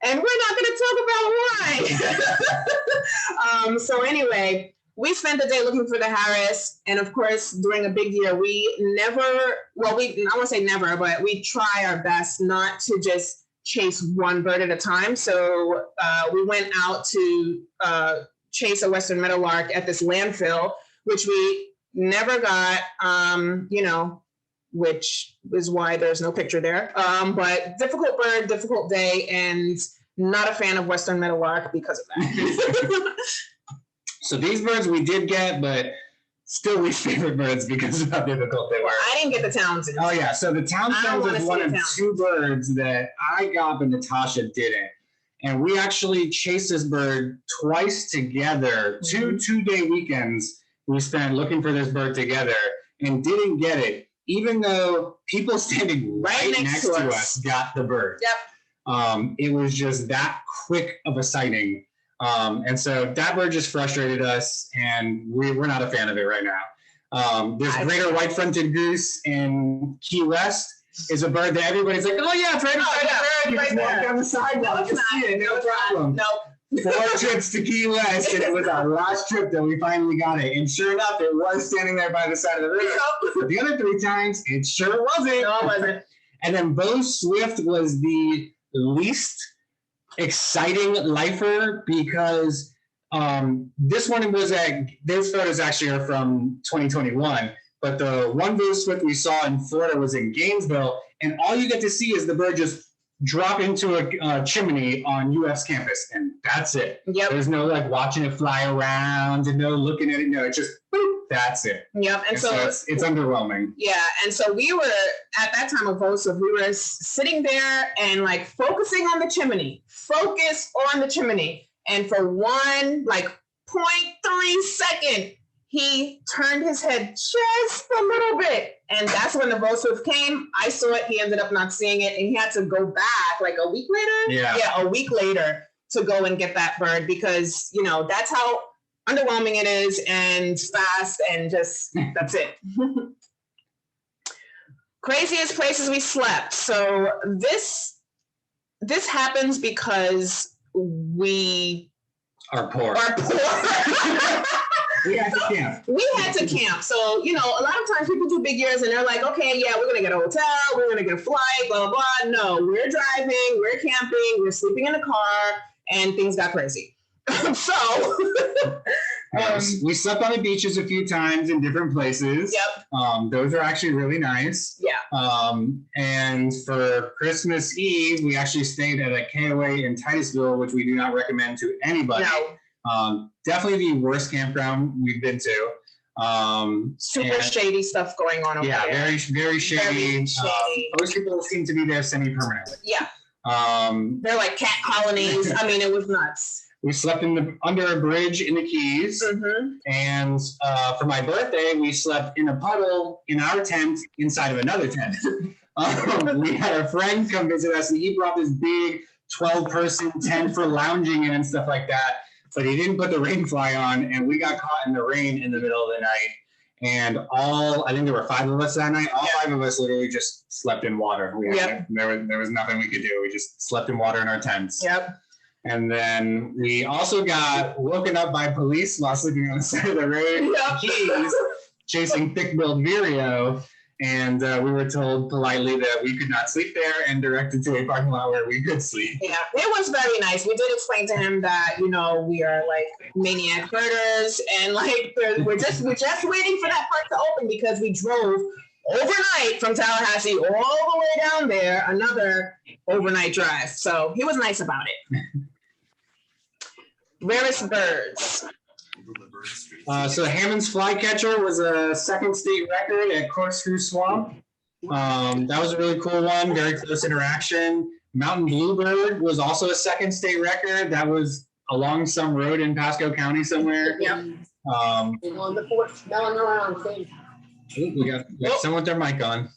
And we're not going to talk about why. So anyway, we spent the day looking for the Harris. And of course, during a big year, we never, I won't say never, but we try our best not to just chase one bird at a time. So we went out to chase a Western Meadowlark at this landfill, which we never got, you know, which is why there's no picture there. But difficult bird, difficult day, and not a fan of Western Meadowlark because of that. So these birds we did get, but still least favorite birds because of how difficult they were. I didn't get the Townsends. Oh yeah, so the Townsends is one of 2 birds that I got, but Natasha didn't. And we actually chased this bird twice together, 2 two-day weekends we spent looking for this bird together and didn't get it, even though people standing right next to us got the bird. Yep. It was just that quick of a sighting. And so that bird just frustrated us, and we're not a fan of it right now. This greater white-fronted goose in Key West is a bird that everybody's like, oh yeah, it's right there. You just walk down the sidewalk, you see it, no problem. No. 4 trips to Key West, and it was our last trip that we finally got it. And sure enough, it was standing there by the side of the road. But the other 3 times, it sure wasn't. No, it wasn't. And then Bo Swift was the least exciting lifer because this one was those photos actually are from 2021. But the one Bo Swift we saw in Florida was in Gainesville, and all you get to see is the bird just drop into a chimney on UF's campus, and that's it. Yep. There's no like watching it fly around and no looking at it. No, it's just boop, that's it. Yep. And so it's underwhelming. yeah, and so we were at that time of Joseph, we were sitting there and like focusing on the chimney. Focus on the chimney. And for one like 0.3 second, he turned his head just a little bit. And that's when the Joseph came. I saw it. He ended up not seeing it. And he had to go back like a week later. Yeah, a week later to go and get that bird because, you know, that's how underwhelming it is and fast and just, that's it. Craziest places we slept. So this happens because we are poor. We had to camp. We had to camp. So, you know, a lot of times people do big years and they're like, okay, yeah, we're going to get a hotel. We're going to get a flight, blah, blah, blah. No, we're driving, we're camping, we're sleeping in a car, and things got crazy. So we slept on the beaches a few times in different places. Yep. Those are actually really nice. Yeah. And for Christmas Eve, we actually stayed at a KOA in Titusville, which we do not recommend to anybody. No. Definitely the worst campground we've been to. Super shady stuff going on over there. Yeah, very, very shady. Very shady. Most people seem to be there semi-permanently. Yeah. They're like cat colonies. I mean, it was nuts. We slept under a bridge in the Keys. Mm-hmm. And for my birthday, we slept in a puddle in our tent inside of another tent. We had a friend come visit us, and he brought this big 12-person tent for lounging in and stuff like that. But he didn't put the rain fly on, and we got caught in the rain in the middle of the night. And I think there were 5 of us that night. All 5 of us literally just slept in water. There was nothing we could do. We just slept in water in our tents. Yep. And then we also got woken up by police while sleeping on the side of the road, Keys, chasing thick-billed vireo. And we were told politely that we could not sleep there and directed to a parking lot where we could sleep. Yeah, it was very nice. We did explain to him that, you know, we are like maniac murderers and like we're just waiting for that park to open because we drove overnight from Tallahassee all the way down there, another overnight drive. So he was nice about it. Rarest birds. So Hammond's Fly Catcher was a 2nd state record at Corkscrew Swamp. That was a really cool one, very close interaction. Mountain Bluebird was also a 2nd state record. That was along some road in Pasco County somewhere. Yeah. On the porch, smelling around. We got someone with their mic on.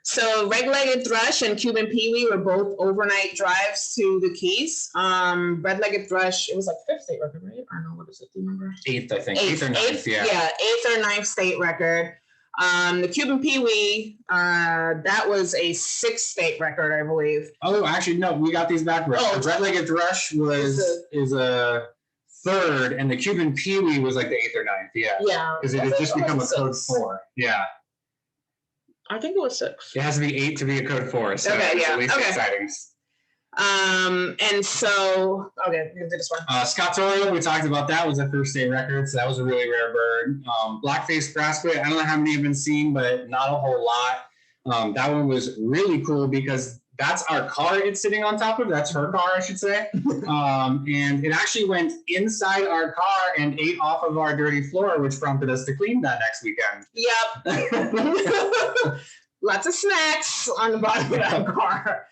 So red-legged thrush and Cuban peewee were both overnight drives to the Keys. Red-legged thrush, it was like 5th state record, right? I don't know, what is it? Do you remember? 8th, I think. 8th or 9th, yeah. Yeah, 8th or 9th state record. The Cuban peewee, that was a 6th state record, I believe. Oh, actually, no, we got these backwards. Oh. The red-legged thrush is a 3rd, and the Cuban peewee was like the 8th or 9th, yeah. Yeah. Because it had just become a code 4. Yeah. I think it was 6. It has to be 8 to be a code 4. So Okay, yeah. At least Okay. sightings. And so, okay, we can do this one. Scott's Oriole, we talked about that, was a 1st state record, so that was a really rare bird. Black-faced grassquit, I don't know how many have been seen, but not a whole lot. That one was really cool because that's our car it's sitting on top of. That's her car, I should say. And it actually went inside our car and ate off of our dirty floor, which prompted us to clean that next weekend. Yep. Lots of snacks on the bottom of that car.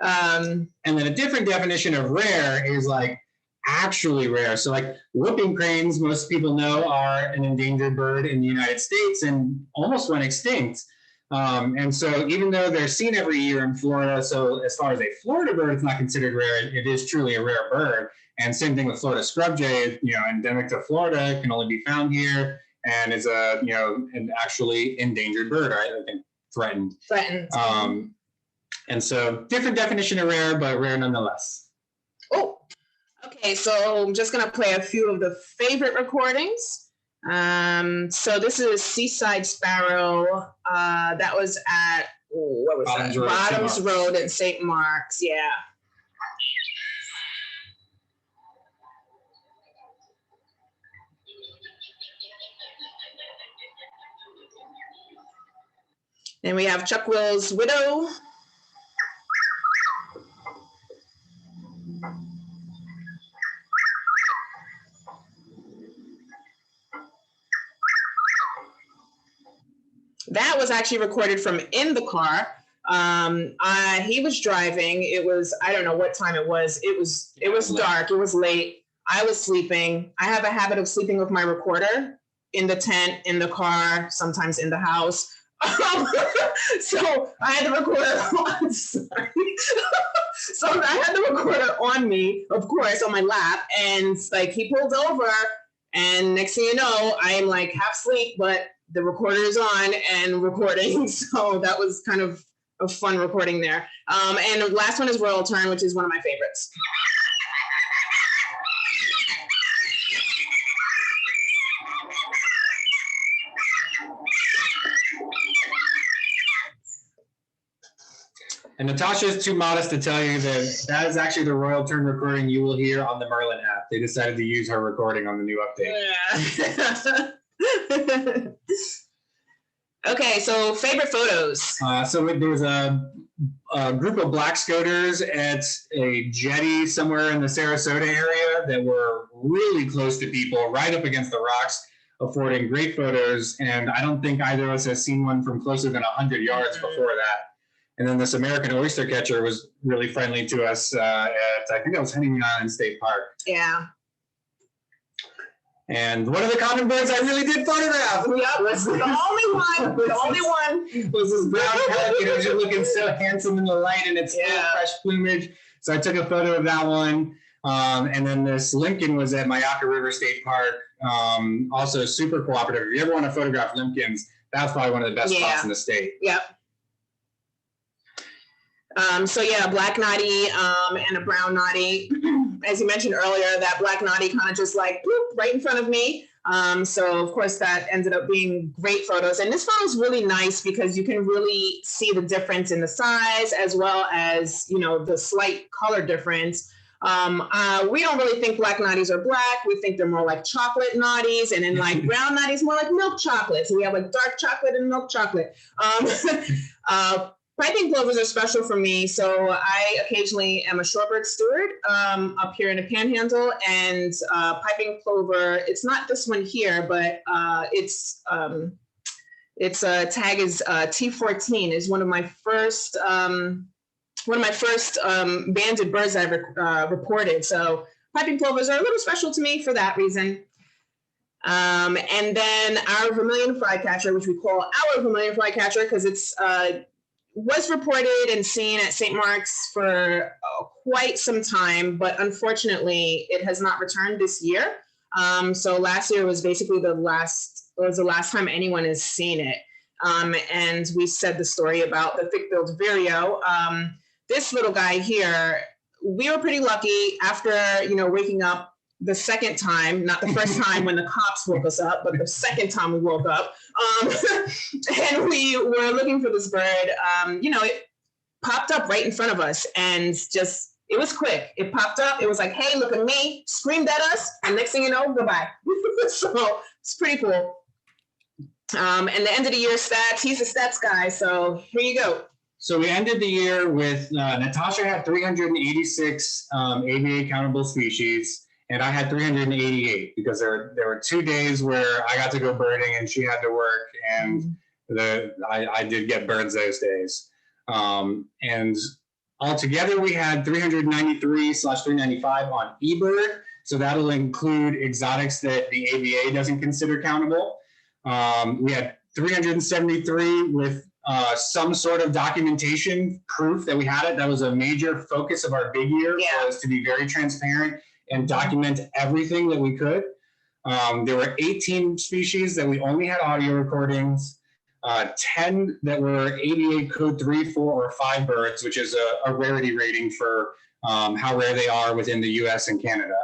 And then a different definition of rare is like actually rare. So like whooping cranes, most people know, are an endangered bird in the United States and almost went extinct. And so even though they're seen every year in Florida, so as far as a Florida bird, it's not considered rare. It is truly a rare bird. And same thing with Florida scrub jay, endemic to Florida, can only be found here, and is a, an actually endangered bird, right? I think threatened. Threatened. And so different definition of rare, but rare nonetheless. Oh, okay. So I'm just gonna play a few of the favorite recordings. So this is Seaside Sparrow. That was at, what was Bottoms that? Road, Bottoms Road in St. Mark's. Yeah. Then we have Chuck Will's Widow. That was actually recorded from in the car. He was driving. It was, I don't know what time it was. It was dark. It was late. I was sleeping. I have a habit of sleeping with my recorder in the tent, in the car, sometimes in the house. So I had the recorder on. Sorry. So I had the recorder on me, of course, on my lap, and like he pulled over, and next thing you know, I am like half asleep, but the recorder is on and recording. So that was kind of a fun recording there. And the last one is Royal Turn, which is one of my favorites. And Natasha is too modest to tell you that that is actually the Royal Turn recording you will hear on the Merlin app. They decided to use her recording on the new update. Yeah. Okay, so favorite photos. So there was a group of black scoters at a jetty somewhere in the Sarasota area that were really close to people, right up against the rocks, affording great photos. And I don't think either of us has seen one from closer than 100 yards before that. And then this American oyster catcher was really friendly to us at, I think that was Honeymoon Island State Park. Yeah. And one of the common birds I really did photograph. Yep, that's the only one. The only one was this brown pelican. It was just looking so handsome in the light, and it's full of fresh plumage. So I took a photo of that one. And then this limpkin was at Myakka River State Park. Also super cooperative. If you ever want to photograph limpkins, that's probably one of the best spots in the state. Yep. So yeah, black Noddy and a brown Noddy. As you mentioned earlier, that black Noddy kind of just like bloop, right in front of me. So of course that ended up being great photos. And this photo is really nice because you can really see the difference in the size as well as, the slight color difference. We don't really think black Noddies are black. We think they're more like chocolate Noddies, and then like brown Noddies more like milk chocolate. So we have like dark chocolate and milk chocolate. Piping plovers are special for me. So I occasionally am a shorebird steward up here in the Panhandle, and piping plover, it's not this one here, but its tag is T14, is one of my first banded birds I've reported. So piping plovers are a little special to me for that reason. And then our Vermilion Fry Catcher, which we call our Vermilion Fry Catcher because it's was reported and seen at St. Mark's for quite some time, but unfortunately it has not returned this year. So last year was basically the last time anyone has seen it. And we said the story about the thick-billed vireo. This little guy here, we were pretty lucky after, waking up the second time, not the first time when the cops woke us up, but the second time we woke up. And we were looking for this bird. It popped up right in front of us, and just, it was quick. It popped up. It was like, hey, look at me, screamed at us. And next thing you know, goodbye. So it's pretty cool. And the end of the year stats, he's a stats guy. So here you go. So we ended the year with, Natasha had 386 ABA countable species. And I had 388 because there were 2 days where I got to go birding and she had to work, and I did get birds those days. And altogether we had 393/395 on Ebird. So that'll include exotics that the ABA doesn't consider countable. We had 373 with some sort of documentation proof that we had it. That was a major focus of our big year, was to be very transparent and document everything that we could. There were 18 species that we only had audio recordings, 10 that were ADA code 3, 4, or 5 birds, which is a rarity rating for how rare they are within the US and Canada.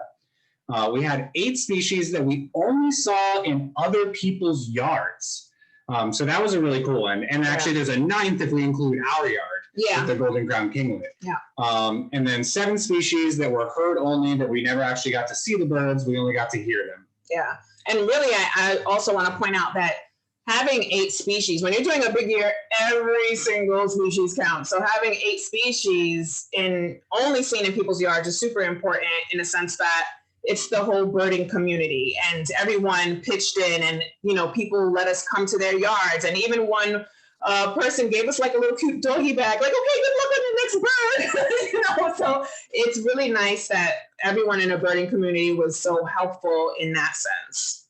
We had 8 species that we only saw in other people's yards. So that was a really cool one. And actually there's a 9th if we include our yard. With the golden crown kinglet. And then 7 species that were heard only, that we never actually got to see the birds. We only got to hear them. Yeah. And really, I also want to point out that having 8 species, when you're doing a big year, every single species counts. So having 8 species in only seen in people's yards is super important, in a sense that it's the whole birding community, and everyone pitched in, and, you know, people let us come to their yards. And even one person gave us like a little cute doggy bag, like, okay, good luck on the next bird. You know, so it's really nice that everyone in a birding community was so helpful in that sense.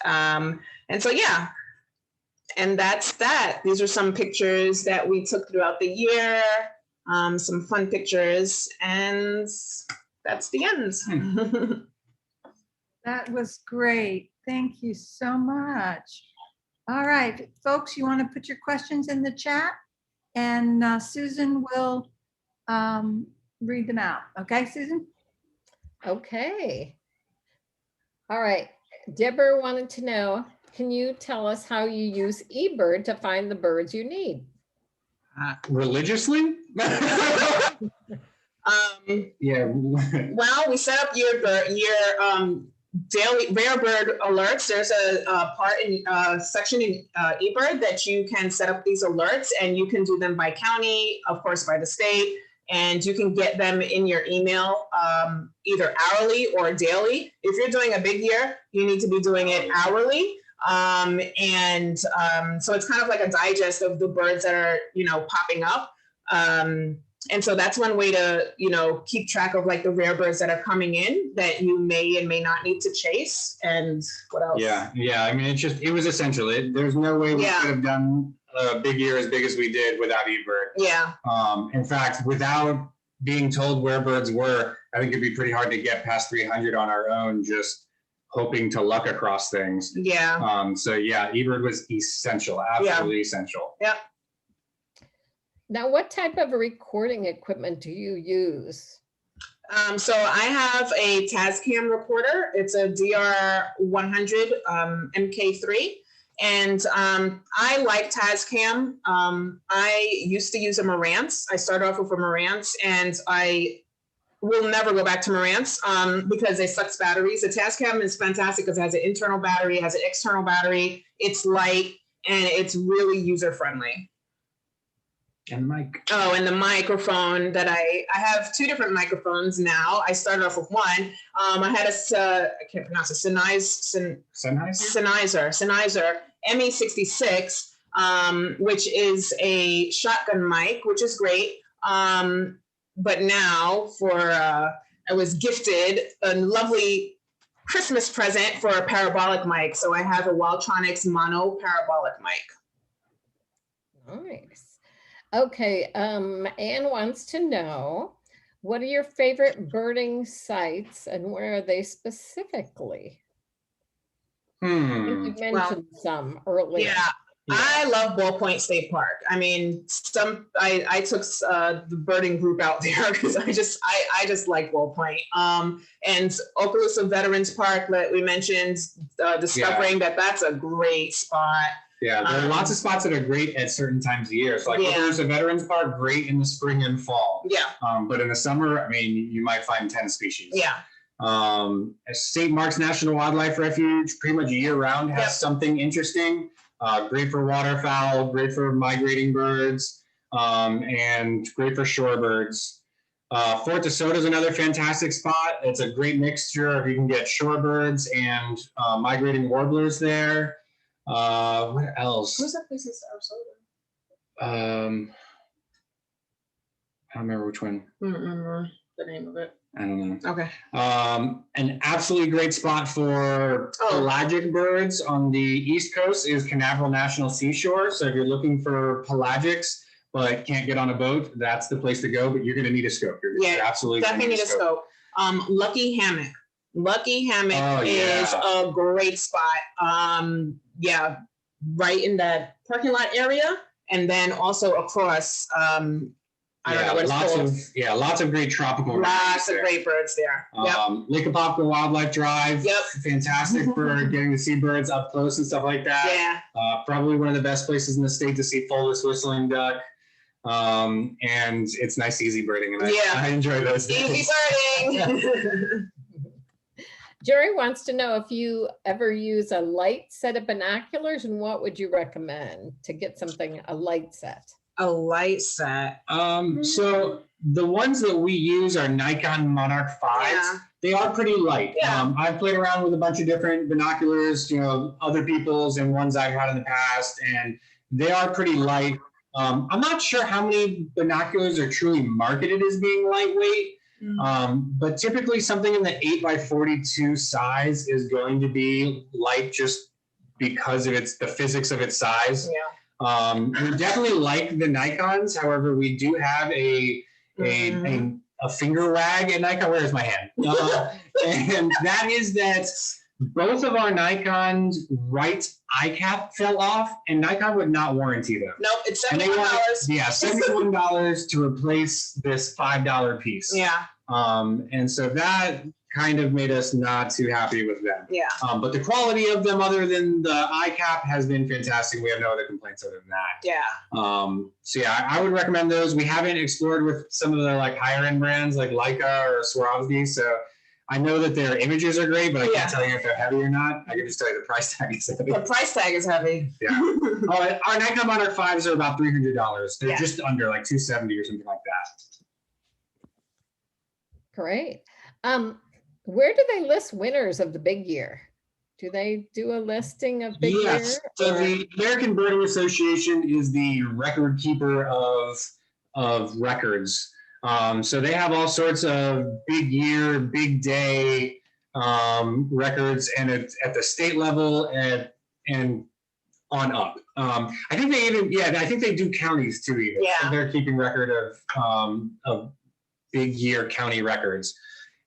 And so, yeah, and that's that. These are some pictures that we took throughout the year, some fun pictures, and that's the end. That was great. Thank you so much. All right, folks, you want to put your questions in the chat, and Susan will read them out. Okay, Susan? Okay. All right. Deborah wanted to know, can you tell us how you use Ebird to find the birds you need? Religiously? Yeah. Well, we set up your daily rare bird alerts. There's a section in Ebird that you can set up these alerts, and you can do them by county, of course, by the state, and you can get them in your email either hourly or daily. If you're doing a big year, you need to be doing it hourly. So it's kind of like a digest of the birds that are, you know, popping up. And so that's one way to, you know, keep track of like the rare birds that are coming in that you may and may not need to chase. And what else? Yeah. I mean, it was essential. There's no way we could have done a big year as big as we did without Ebird. Yeah. In fact, without being told where birds were, I think it'd be pretty hard to get past 300 on our own, just hoping to luck across things. Yeah. So yeah, Ebird was essential, absolutely essential. Yeah. Now, what type of recording equipment do you use? So I have a Tascam recorder. It's a DR100 MK3. And I like Tascam. I used to use a Marantz. I started off with a Marantz, and I will never go back to Marantz because it sucks batteries. The Tascam is fantastic because it has an internal battery, it has an external battery. It's light, and it's really user-friendly. And the mic. Oh, and the microphone that I have 2 different microphones now. I started off with one. I had I can't pronounce it, Sennheiser ME66, which is a shotgun mic, which is great. But now I was gifted a lovely Christmas present for a parabolic mic. So I have a Wildtronics mono parabolic mic. Nice. Okay, Anne wants to know, what are your favorite birding sites and where are they specifically? I think you mentioned some earlier. Yeah. I love Ball Point State Park. I mean, I took the birding group out there because I just like Ball Point. And Okaloosa Veterans Park that we mentioned, discovering that's a great spot. Yeah, there are lots of spots that are great at certain times of year. So like Okaloosa Veterans Park, great in the spring and fall. Yeah. But in the summer, I mean, you might find 10 species. Yeah. St. Mark's National Wildlife Refuge, pretty much year round, has something interesting. Great for waterfowl, great for migrating birds, and great for shorebirds. Fort DeSoto is another fantastic spot. It's a great mixture of, you can get shorebirds and migrating warblers there. What else? Who's that place in Sarasota? I don't remember which one. I don't remember. the name of it? I don't know. Okay. An absolutely great spot for pelagic birds on the East Coast is Canaveral National Seashore. So if you're looking for pelagics but can't get on a boat, that's the place to go. But you're going to need a scope. You're absolutely definitely need a scope. Lucky Hammock. Lucky Hammock is a great spot. Yeah, right in that parking lot area, and then also across. I don't know what it's called. Lots of great tropical. Lots of great birds there. Lake Apopka Wildlife Drive. Yep. Fantastic for getting to see birds up close and stuff like that. Yeah. Probably one of the best places in the state to see fullest whistling duck. And it's nice, easy birding, and I enjoy those days. Easy birding. Jerry wants to know if you ever use a light set of binoculars, and what would you recommend to get something, a light set? A light set. So the ones that we use are Nikon Monarch 5s. Yeah. They are pretty light. Yeah. I've played around with a bunch of different binoculars, other people's and ones I've had in the past, and they are pretty light. I'm not sure how many binoculars are truly marketed as being lightweight, but typically something in the 8x42 size is going to be light just because of the physics of its size. Yeah. We definitely like the Nikons. However, we do have a finger wag at Nikon. Where's my hand? And that is that both of our Nikon's right eye cap fell off, and Nikon would not warranty them. Nope, it's $71. Yeah, $71 to replace this $5 piece. Yeah. And so that kind of made us not too happy with them. Yeah. But the quality of them, other than the eye cap, has been fantastic. We have no other complaints other than that. Yeah. So yeah, I would recommend those. We haven't explored with some of the higher end brands like Leica or Swarovski. So I know that their images are great, but I can't tell you if they're heavy or not. I can just tell you the price tag is heavy. The price tag is heavy. Yeah. Our Nikon Monarch 5s are about $300. They're just under $270 or something like that. Great. Where do they list winners of the big year? Do they do a listing of big year? So the American Birding Association is the record keeper of records. So they have all sorts of big year, big day records, and it's at the state level and on up. I think they even, I think they do counties too even. Yeah. So they're keeping record of big year county records.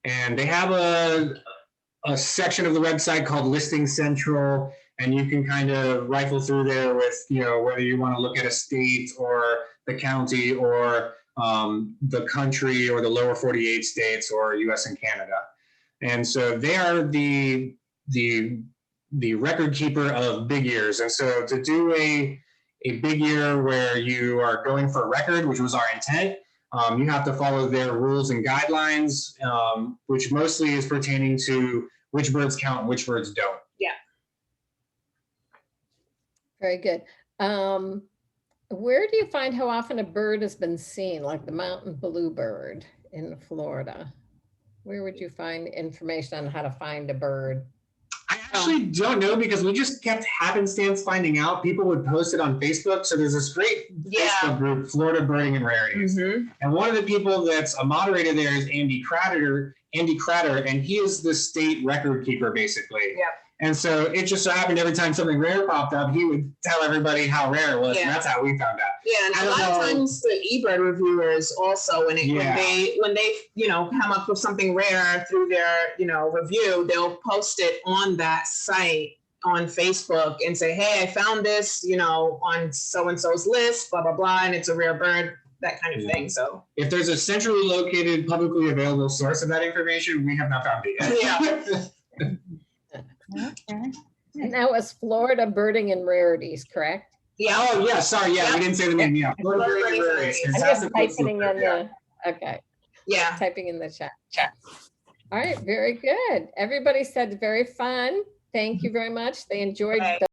And they have a section of the website called Listing Central, and you can kind of rifle through there with, whether you want to look at a state or the county or the country or the lower 48 states or US and Canada. And so they are the record keeper of big years. And so to do a big year where you are going for a record, which was our intent, you have to follow their rules and guidelines, which mostly is pertaining to which birds count and which birds don't. Yeah. Very good. Where do you find how often a bird has been seen, like the mountain bluebird in Florida? Where would you find information on how to find a bird? I actually don't know, because we just kept happenstance finding out. People would post it on Facebook. So there's this great Facebook group, Florida Birding and Rarities. Mm-hmm. And one of the people that's a moderator there is Andy Cratter, and he is the state record keeper, basically. Yep. And so it just so happened every time something rare popped up, he would tell everybody how rare it was. Yeah. And that's how we found out. Yeah, and a lot of times the Ebird reviewers also, when they come up with something rare through their review, they'll post it on that site on Facebook and say, hey, I found this on so and so's list, blah blah blah, and it's a rare bird, that kind of thing. So if there's a centrally located, publicly available source of that information, we have not found it yet. Yeah. Okay. And that was Florida Birding and Rarities, correct? Yeah. Oh yeah, sorry, we didn't say the name. Yeah, Florida Birding and Rarities. I'm just typing in typing in the chat. All right, very good. Everybody said very fun. Thank you very much. They enjoyed the